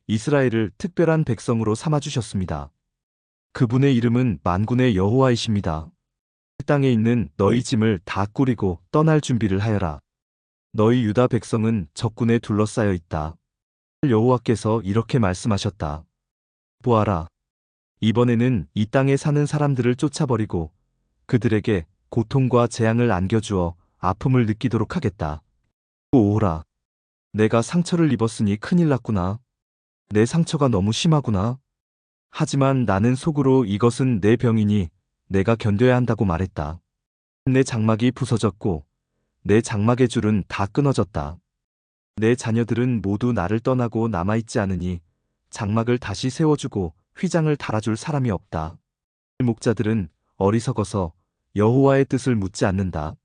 이스라엘을 특별한 백성으로 삼아주셨습니다. 그분의 이름은 만군의 여호와이십니다. 땅에 있는 너희 짐을 다 꾸리고 떠날 준비를 하여라. 너희 유다 백성은 적군에 둘러싸여 있다. 여호와께서 이렇게 말씀하셨다. 보아라. 이번에는 이 땅에 사는 사람들을 쫓아버리고 그들에게 고통과 재앙을 안겨주어 아픔을 느끼도록 하겠다. 오호라. 내가 상처를 입었으니 큰일 났구나. 내 상처가 너무 심하구나. 하지만 나는 속으로 이것은 내 병이니 내가 견뎌야 한다고 말했다. 내 장막이 부서졌고 내 장막의 줄은 다 끊어졌다. 내 자녀들은 모두 나를 떠나고 남아있지 않으니 장막을 다시 세워주고 휘장을 달아줄 사람이 없다. 목자들은 어리석어서 여호와의 뜻을 묻지 않는다.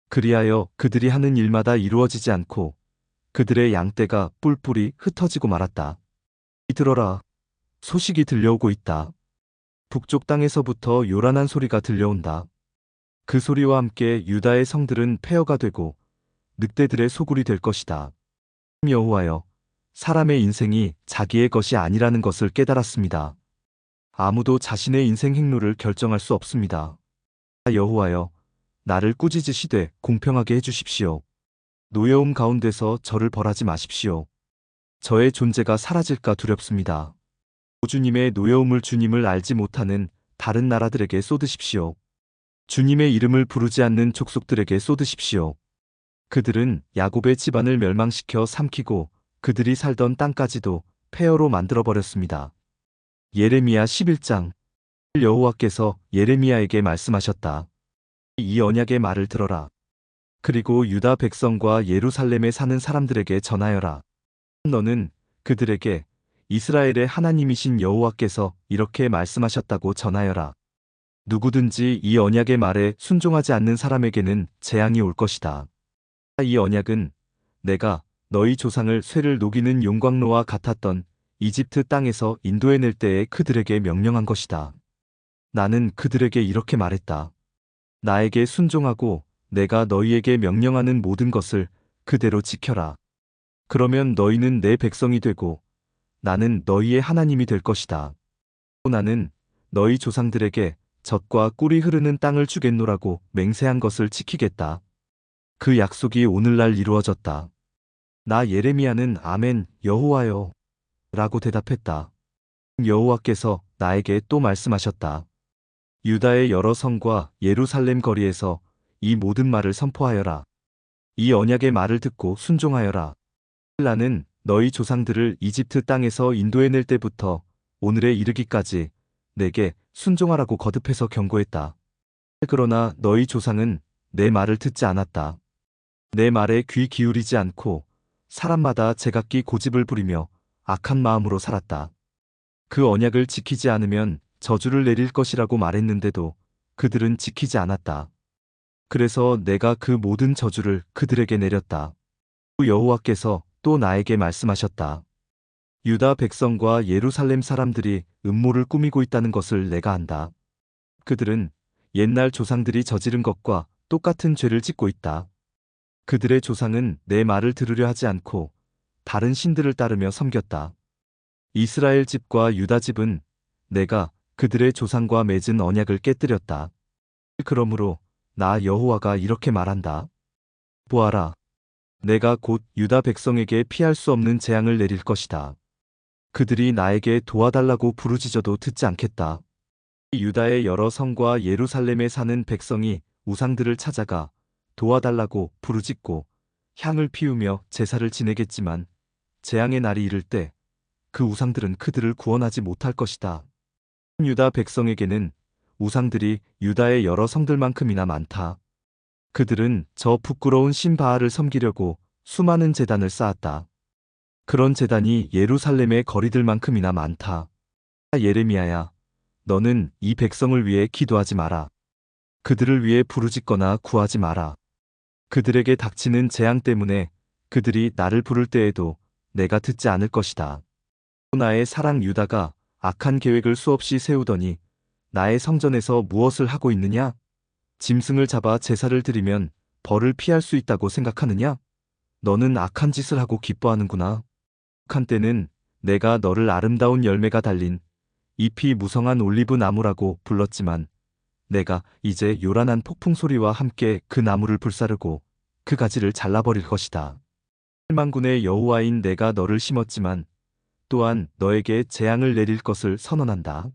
그리하여 그들이 하는 일마다 이루어지지 않고 그들의 양떼가 뿔뿔이 흩어지고 말았다. 들어라. 소식이 들려오고 있다. 북쪽 땅에서부터 요란한 소리가 들려온다. 그 소리와 함께 유다의 성들은 폐허가 되고 늑대들의 소굴이 될 것이다. 여호와여, 사람의 인생이 자기의 것이 아니라는 것을 깨달았습니다. 아무도 자신의 인생 행로를 결정할 수 없습니다. 여호와여, 나를 꾸짖으시되 공평하게 해주십시오. 노여움 가운데서 저를 벌하지 마십시오. 저의 존재가 사라질까 두렵습니다. 주님의 노여움을 주님을 알지 못하는 다른 나라들에게 쏟으십시오. 주님의 이름을 부르지 않는 족속들에게 쏟으십시오. 그들은 야곱의 집안을 멸망시켜 삼키고 그들이 살던 땅까지도 폐허로 만들어버렸습니다. 예레미야 11장. 여호와께서 예레미야에게 말씀하셨다. 이 언약의 말을 들어라. 그리고 유다 백성과 예루살렘에 사는 사람들에게 전하여라. 너는 그들에게 이스라엘의 하나님이신 여호와께서 이렇게 말씀하셨다고 전하여라. 누구든지 이 언약의 말에 순종하지 않는 사람에게는 재앙이 올 것이다. 이 언약은 내가 너희 조상을 쇠를 녹이는 용광로와 같았던 이집트 땅에서 인도해낼 때에 그들에게 명령한 것이다. 나는 그들에게 이렇게 말했다. 나에게 순종하고 내가 너희에게 명령하는 모든 것을 그대로 지켜라. 그러면 너희는 내 백성이 되고 나는 너희의 하나님이 될 것이다. 또 나는 너희 조상들에게 젖과 꿀이 흐르는 땅을 주겠노라고 맹세한 것을 지키겠다. 그 약속이 오늘날 이루어졌다. 나 예레미야는 아멘, 여호와여 라고 대답했다. 여호와께서 나에게 또 말씀하셨다. 유다의 여러 성과 예루살렘 거리에서 이 모든 말을 선포하여라. 이 언약의 말을 듣고 순종하여라. 나는 너희 조상들을 이집트 땅에서 인도해낼 때부터 오늘에 이르기까지 내게 순종하라고 거듭해서 경고했다. 그러나 너희 조상은 내 말을 듣지 않았다. 내 말에 귀 기울이지 않고 사람마다 제각기 고집을 부리며 악한 마음으로 살았다. 그 언약을 지키지 않으면 저주를 내릴 것이라고 말했는데도 그들은 지키지 않았다. 그래서 내가 그 모든 저주를 그들에게 내렸다. 여호와께서 또 나에게 말씀하셨다. 유다 백성과 예루살렘 사람들이 음모를 꾸미고 있다는 것을 내가 안다. 그들은 옛날 조상들이 저지른 것과 똑같은 죄를 짓고 있다. 그들의 조상은 내 말을 들으려 하지 않고 다른 신들을 따르며 섬겼다. 이스라엘 집과 유다 집은 내가 그들의 조상과 맺은 언약을 깨뜨렸다. 그러므로 나 여호와가 이렇게 말한다. 보아라, 내가 곧 유다 백성에게 피할 수 없는 재앙을 내릴 것이다. 그들이 나에게 도와달라고 부르짖어도 듣지 않겠다. 유다의 여러 성과 예루살렘에 사는 백성이 우상들을 찾아가 도와달라고 부르짖고 향을 피우며 제사를 지내겠지만 재앙의 날이 이를 때 그 우상들은 그들을 구원하지 못할 것이다. 유다 백성에게는 우상들이 유다의 여러 성들만큼이나 많다. 그들은 저 부끄러운 신 바알을 섬기려고 수많은 제단을 쌓았다. 그런 제단이 예루살렘의 거리들만큼이나 많다. 예레미야야, 너는 이 백성을 위해 기도하지 마라. 그들을 위해 부르짖거나 구하지 마라. 그들에게 닥치는 재앙 때문에 그들이 나를 부를 때에도 내가 듣지 않을 것이다. 나의 사랑 유다가 악한 계획을 수없이 세우더니 나의 성전에서 무엇을 하고 있느냐? 짐승을 잡아 제사를 드리면 벌을 피할 수 있다고 생각하느냐? 너는 악한 짓을 하고 기뻐하는구나. 한때는 내가 너를 아름다운 열매가 달린 잎이 무성한 올리브 나무라고 불렀지만 내가 이제 요란한 폭풍 소리와 함께 그 나무를 불사르고 그 가지를 잘라버릴 것이다. 만군의 여호와인 내가 너를 심었지만 또한 너에게 재앙을 내릴 것을 선언한다.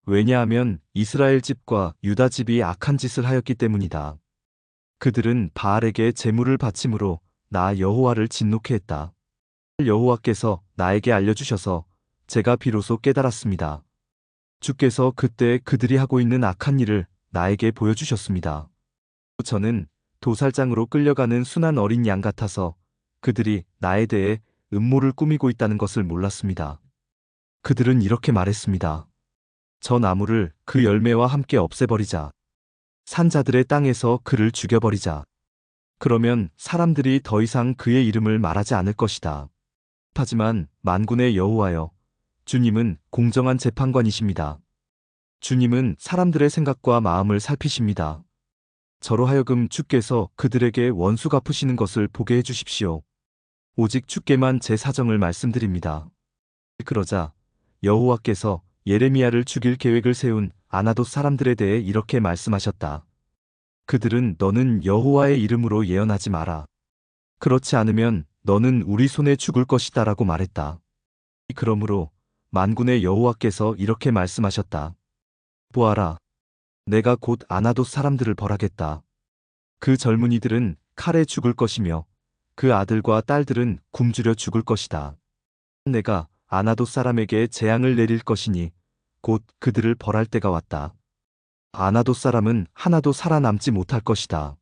왜냐하면 이스라엘 집과 유다 집이 악한 짓을 하였기 때문이다. 그들은 바알에게 제물을 바침으로 나 여호와를 진노케 했다. 여호와께서 나에게 알려주셔서 제가 비로소 깨달았습니다. 주께서 그때 그들이 하고 있는 악한 일을 나에게 보여주셨습니다. 저는 도살장으로 끌려가는 순한 어린 양 같아서 그들이 나에 대해 음모를 꾸미고 있다는 것을 몰랐습니다. 그들은 이렇게 말했습니다. 저 나무를 그 열매와 함께 없애버리자. 산자들의 땅에서 그를 죽여버리자. 그러면 사람들이 더 이상 그의 이름을 말하지 않을 것이다. 하지만 만군의 여호와여, 주님은 공정한 재판관이십니다. 주님은 사람들의 생각과 마음을 살피십니다. 저로 하여금 주께서 그들에게 원수 갚으시는 것을 보게 해주십시오. 오직 주께만 제 사정을 말씀드립니다. 그러자 여호와께서 예레미야를 죽일 계획을 세운 아나돗 사람들에 대해 이렇게 말씀하셨다. 그들은 너는 여호와의 이름으로 예언하지 마라. 그렇지 않으면 너는 우리 손에 죽을 것이다 라고 말했다. 그러므로 만군의 여호와께서 이렇게 말씀하셨다. 보아라, 내가 곧 아나돗 사람들을 벌하겠다. 그 젊은이들은 칼에 죽을 것이며 그 아들과 딸들은 굶주려 죽을 것이다. 내가 아나돗 사람에게 재앙을 내릴 것이니 곧 그들을 벌할 때가 왔다. 아나돗 사람은 하나도 살아남지 못할 것이다.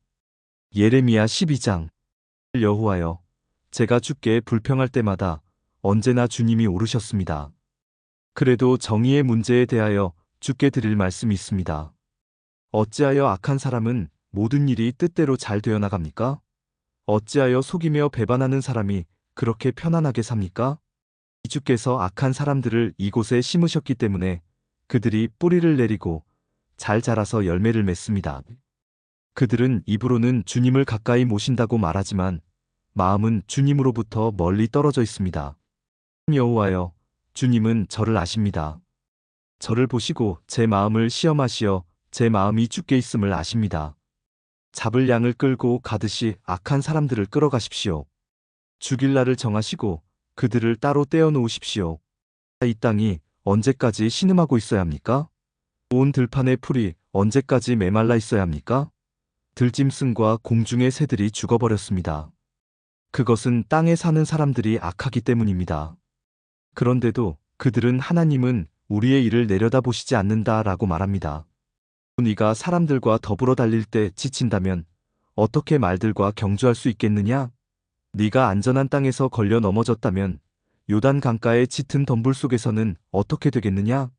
예레미야 12장. 여호와여, 제가 주께 불평할 때마다 언제나 주님이 오르셨습니다. 그래도 정의의 문제에 대하여 주께 드릴 말씀이 있습니다. 어찌하여 악한 사람은 모든 일이 뜻대로 잘 되어 나갑니까? 어찌하여 속이며 배반하는 사람이 그렇게 편안하게 삽니까? 주께서 악한 사람들을 이곳에 심으셨기 때문에 그들이 뿌리를 내리고 잘 자라서 열매를 맺습니다. 그들은 입으로는 주님을 가까이 모신다고 말하지만 마음은 주님으로부터 멀리 떨어져 있습니다. 여호와여, 주님은 저를 아십니다. 저를 보시고 제 마음을 시험하시어 제 마음이 주께 있음을 아십니다. 잡을 양을 끌고 가듯이 악한 사람들을 끌어가십시오. 죽일 날을 정하시고 그들을 따로 떼어 놓으십시오. 이 땅이 언제까지 신음하고 있어야 합니까? 온 들판의 풀이 언제까지 메말라 있어야 합니까? 들짐승과 공중의 새들이 죽어버렸습니다. 그것은 땅에 사는 사람들이 악하기 때문입니다. 그런데도 그들은 하나님은 우리의 일을 내려다보시지 않는다라고 말합니다. 네가 사람들과 더불어 달릴 때 지친다면 어떻게 말들과 경주할 수 있겠느냐? 네가 안전한 땅에서 걸려 넘어졌다면 요단 강가의 짙은 덤불 속에서는 어떻게 되겠느냐?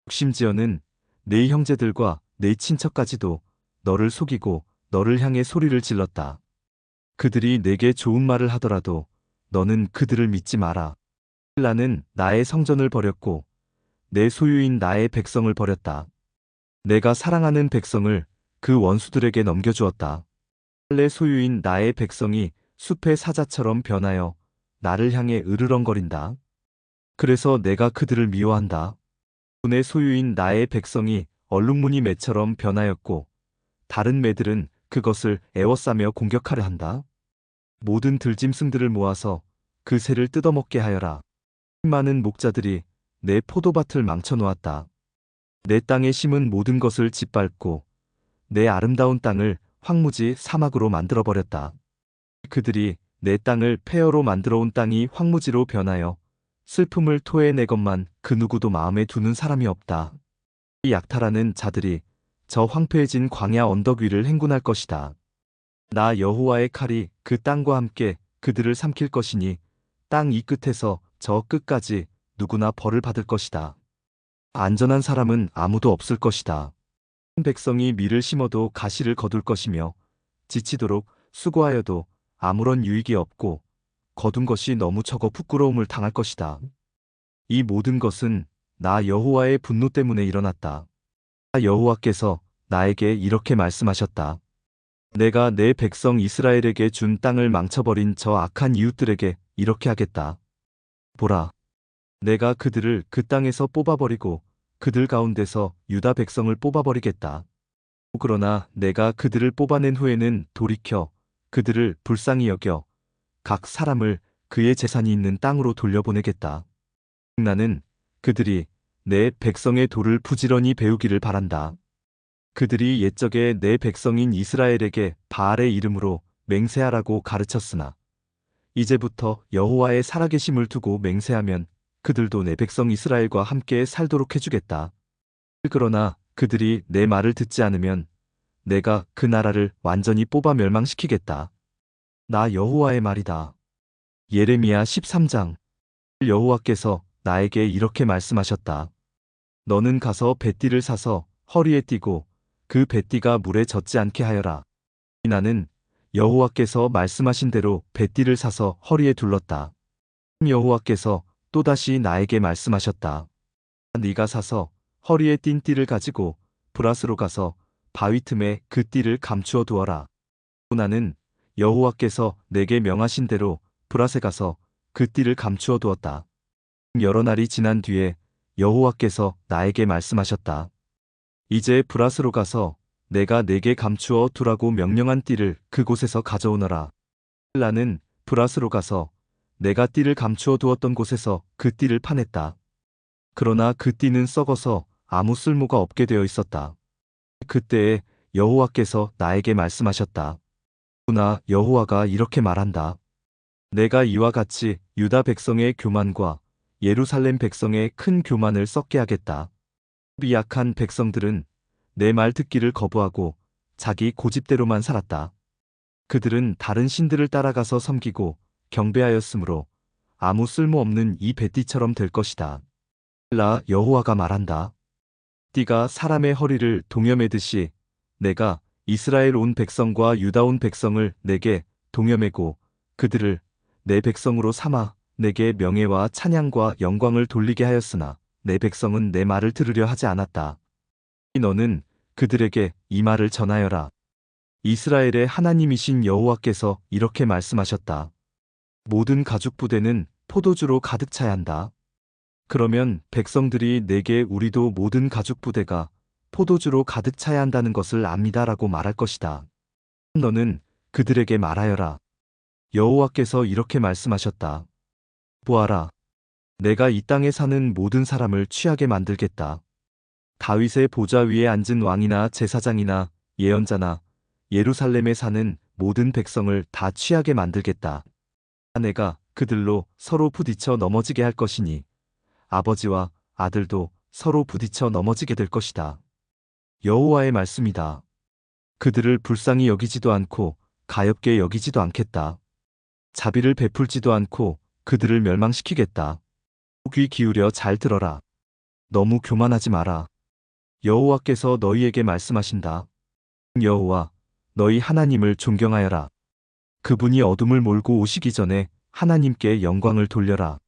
심지어는 네 형제들과 네 친척까지도 너를 속이고 너를 향해 소리를 질렀다. 그들이 내게 좋은 말을 하더라도 너는 그들을 믿지 마라. 나는 나의 성전을 버렸고 내 소유인 나의 백성을 버렸다. 내가 사랑하는 백성을 그 원수들에게 넘겨주었다. 내 소유인 나의 백성이 숲의 사자처럼 변하여 나를 향해 으르렁거린다. 그래서 내가 그들을 미워한다. 내 소유인 나의 백성이 얼룩무늬 매처럼 변하였고 다른 매들은 그것을 애워싸며 공격하려 한다. 모든 들짐승들을 모아서 그 새를 뜯어먹게 하여라. 많은 목자들이 내 포도밭을 망쳐놓았다. 내 땅에 심은 모든 것을 짓밟고 내 아름다운 땅을 황무지 사막으로 만들어버렸다. 그들이 내 땅을 폐허로 만들어온 땅이 황무지로 변하여 슬픔을 토해내건만 그 누구도 마음에 두는 사람이 없다. 이 약탈하는 자들이 저 황폐해진 광야 언덕 위를 행군할 것이다. 나 여호와의 칼이 그 땅과 함께 그들을 삼킬 것이니 땅 이 끝에서 저 끝까지 누구나 벌을 받을 것이다. 안전한 사람은 아무도 없을 것이다. 백성이 밀을 심어도 가시를 거둘 것이며 지치도록 수고하여도 아무런 유익이 없고 거둔 것이 너무 적어 부끄러움을 당할 것이다. 이 모든 것은 나 여호와의 분노 때문에 일어났다. 여호와께서 나에게 이렇게 말씀하셨다. 내가 내 백성 이스라엘에게 준 땅을 망쳐버린 저 악한 이웃들에게 이렇게 하겠다. 보라, 내가 그들을 그 땅에서 뽑아버리고 그들 가운데서 유다 백성을 뽑아버리겠다. 그러나 내가 그들을 뽑아낸 후에는 돌이켜 그들을 불쌍히 여겨 각 사람을 그의 재산이 있는 땅으로 돌려보내겠다. 나는 그들이 내 백성의 도를 부지런히 배우기를 바란다. 그들이 옛적에 내 백성인 이스라엘에게 바알의 이름으로 맹세하라고 가르쳤으나 이제부터 여호와의 살아계심을 두고 맹세하면 그들도 내 백성 이스라엘과 함께 살도록 해주겠다. 그러나 그들이 내 말을 듣지 않으면 내가 그 나라를 완전히 뽑아 멸망시키겠다. 나 여호와의 말이다. 예레미야 13장. 여호와께서 나에게 이렇게 말씀하셨다. 너는 가서 뱃띠를 사서 허리에 띠고 그 뱃띠가 물에 젖지 않게 하여라. 나는 여호와께서 말씀하신 대로 뱃띠를 사서 허리에 둘렀다. 여호와께서 또다시 나에게 말씀하셨다. 네가 사서 허리에 띤 띠를 가지고 브라스로 가서 바위 틈에 그 띠를 감추어 두어라. 나는 여호와께서 내게 명하신 대로 브라스에 가서 그 띠를 감추어 두었다. 여러 날이 지난 뒤에 여호와께서 나에게 말씀하셨다. 이제 브라스로 가서 내가 내게 감추어 두라고 명령한 띠를 그곳에서 가져오너라. 나는 브라스로 가서 내가 띠를 감추어 두었던 곳에서 그 띠를 파냈다. 그러나 그 띠는 썩어서 아무 쓸모가 없게 되어 있었다. 그때에 여호와께서 나에게 말씀하셨다. 나 여호와가 이렇게 말한다. 내가 이와 같이 유다 백성의 교만과 예루살렘 백성의 큰 교만을 썩게 하겠다. 이 약한 백성들은 내 말 듣기를 거부하고 자기 고집대로만 살았다. 그들은 다른 신들을 따라가서 섬기고 경배하였으므로 아무 쓸모없는 이 뱃띠처럼 될 것이다. 나 여호와가 말한다. 띠가 사람의 허리를 동여매듯이 내가 이스라엘 온 백성과 유다 온 백성을 내게 동여매고 그들을 내 백성으로 삼아 내게 명예와 찬양과 영광을 돌리게 하였으나 내 백성은 내 말을 들으려 하지 않았다. 너는 그들에게 이 말을 전하여라. 이스라엘의 하나님이신 여호와께서 이렇게 말씀하셨다. 모든 가죽 부대는 포도주로 가득 차야 한다. 그러면 백성들이 내게 우리도 모든 가죽 부대가 포도주로 가득 차야 한다는 것을 압니다라고 말할 것이다. 너는 그들에게 말하여라. 여호와께서 이렇게 말씀하셨다. 보아라. 내가 이 땅에 사는 모든 사람을 취하게 만들겠다. 다윗의 보좌 위에 앉은 왕이나 제사장이나 예언자나 예루살렘에 사는 모든 백성을 다 취하게 만들겠다. 내가 그들로 서로 부딪혀 넘어지게 할 것이니 아버지와 아들도 서로 부딪혀 넘어지게 될 것이다. 여호와의 말씀이다. 그들을 불쌍히 여기지도 않고 가엾게 여기지도 않겠다. 자비를 베풀지도 않고 그들을 멸망시키겠다. 귀 기울여 잘 들어라. 너무 교만하지 마라. 여호와께서 너희에게 말씀하신다. 여호와, 너희 하나님을 존경하여라. 그분이 어둠을 몰고 오시기 전에 하나님께 영광을 돌려라.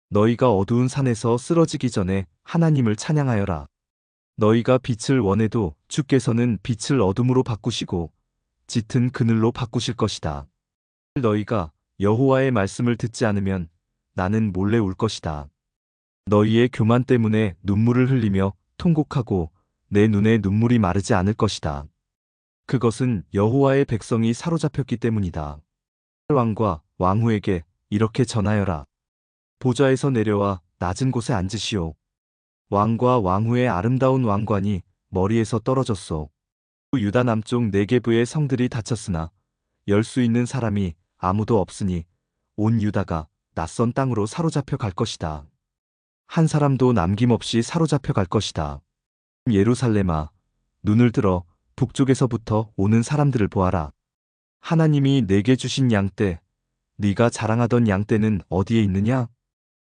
너희가 어두운 산에서 쓰러지기 전에 하나님을 찬양하여라. 너희가 빛을 원해도 주께서는 빛을 어둠으로 바꾸시고 짙은 그늘로 바꾸실 것이다. 너희가 여호와의 말씀을 듣지 않으면 나는 몰래 울 것이다. 너희의 교만 때문에 눈물을 흘리며 통곡하고 내 눈에 눈물이 마르지 않을 것이다. 그것은 여호와의 백성이 사로잡혔기 때문이다. 왕과 왕후에게 이렇게 전하여라. 보좌에서 내려와 낮은 곳에 앉으시오. 왕과 왕후의 아름다운 왕관이 머리에서 떨어졌소. 유다 남쪽 네게브의 성들이 닫혔으나 열 수 있는 사람이 아무도 없으니 온 유다가 낯선 땅으로 사로잡혀 갈 것이다. 한 사람도 남김없이 사로잡혀 갈 것이다. 예루살렘아, 눈을 들어 북쪽에서부터 오는 사람들을 보아라. 하나님이 내게 주신 양떼, 네가 자랑하던 양떼는 어디에 있느냐?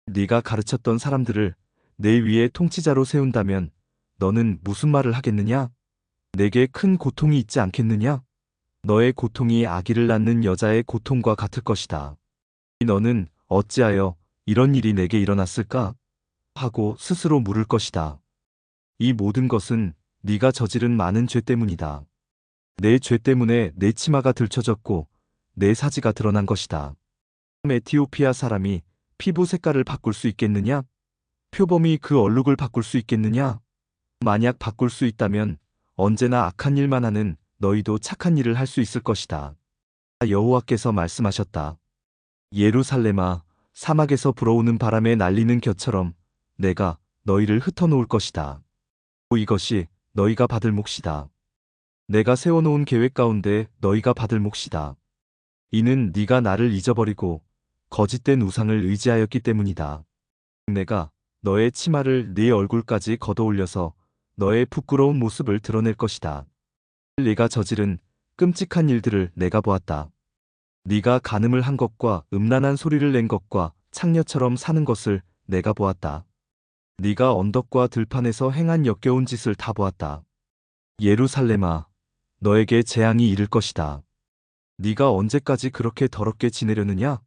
네가 가르쳤던 사람들을 내 위에 통치자로 세운다면 너는 무슨 말을 하겠느냐? 내게 큰 고통이 있지 않겠느냐? 너의 고통이 아기를 낳는 여자의 고통과 같을 것이다. 너는 어찌하여 이런 일이 내게 일어났을까? 하고 스스로 물을 것이다. 이 모든 것은 네가 저지른 많은 죄 때문이다. 내 죄 때문에 내 치마가 들춰졌고 내 사지가 드러난 것이다. 에티오피아 사람이 피부 색깔을 바꿀 수 있겠느냐? 표범이 그 얼룩을 바꿀 수 있겠느냐? 만약 바꿀 수 있다면 언제나 악한 일만 하는 너희도 착한 일을 할 수 있을 것이다. 여호와께서 말씀하셨다. 예루살렘아, 사막에서 불어오는 바람에 날리는 겨처럼 내가 너희를 흩어놓을 것이다. 이것이 너희가 받을 몫이다. 내가 세워놓은 계획 가운데 너희가 받을 몫이다. 이는 네가 나를 잊어버리고 거짓된 우상을 의지하였기 때문이다. 내가 너의 치마를 네 얼굴까지 걷어올려서 너의 부끄러운 모습을 드러낼 것이다. 네가 저지른 끔찍한 일들을 내가 보았다. 네가 간음을 한 것과 음란한 소리를 낸 것과 창녀처럼 사는 것을 내가 보았다. 네가 언덕과 들판에서 행한 역겨운 짓을 다 보았다. 예루살렘아, 너에게 재앙이 이를 것이다. 네가 언제까지 그렇게 더럽게 지내려느냐?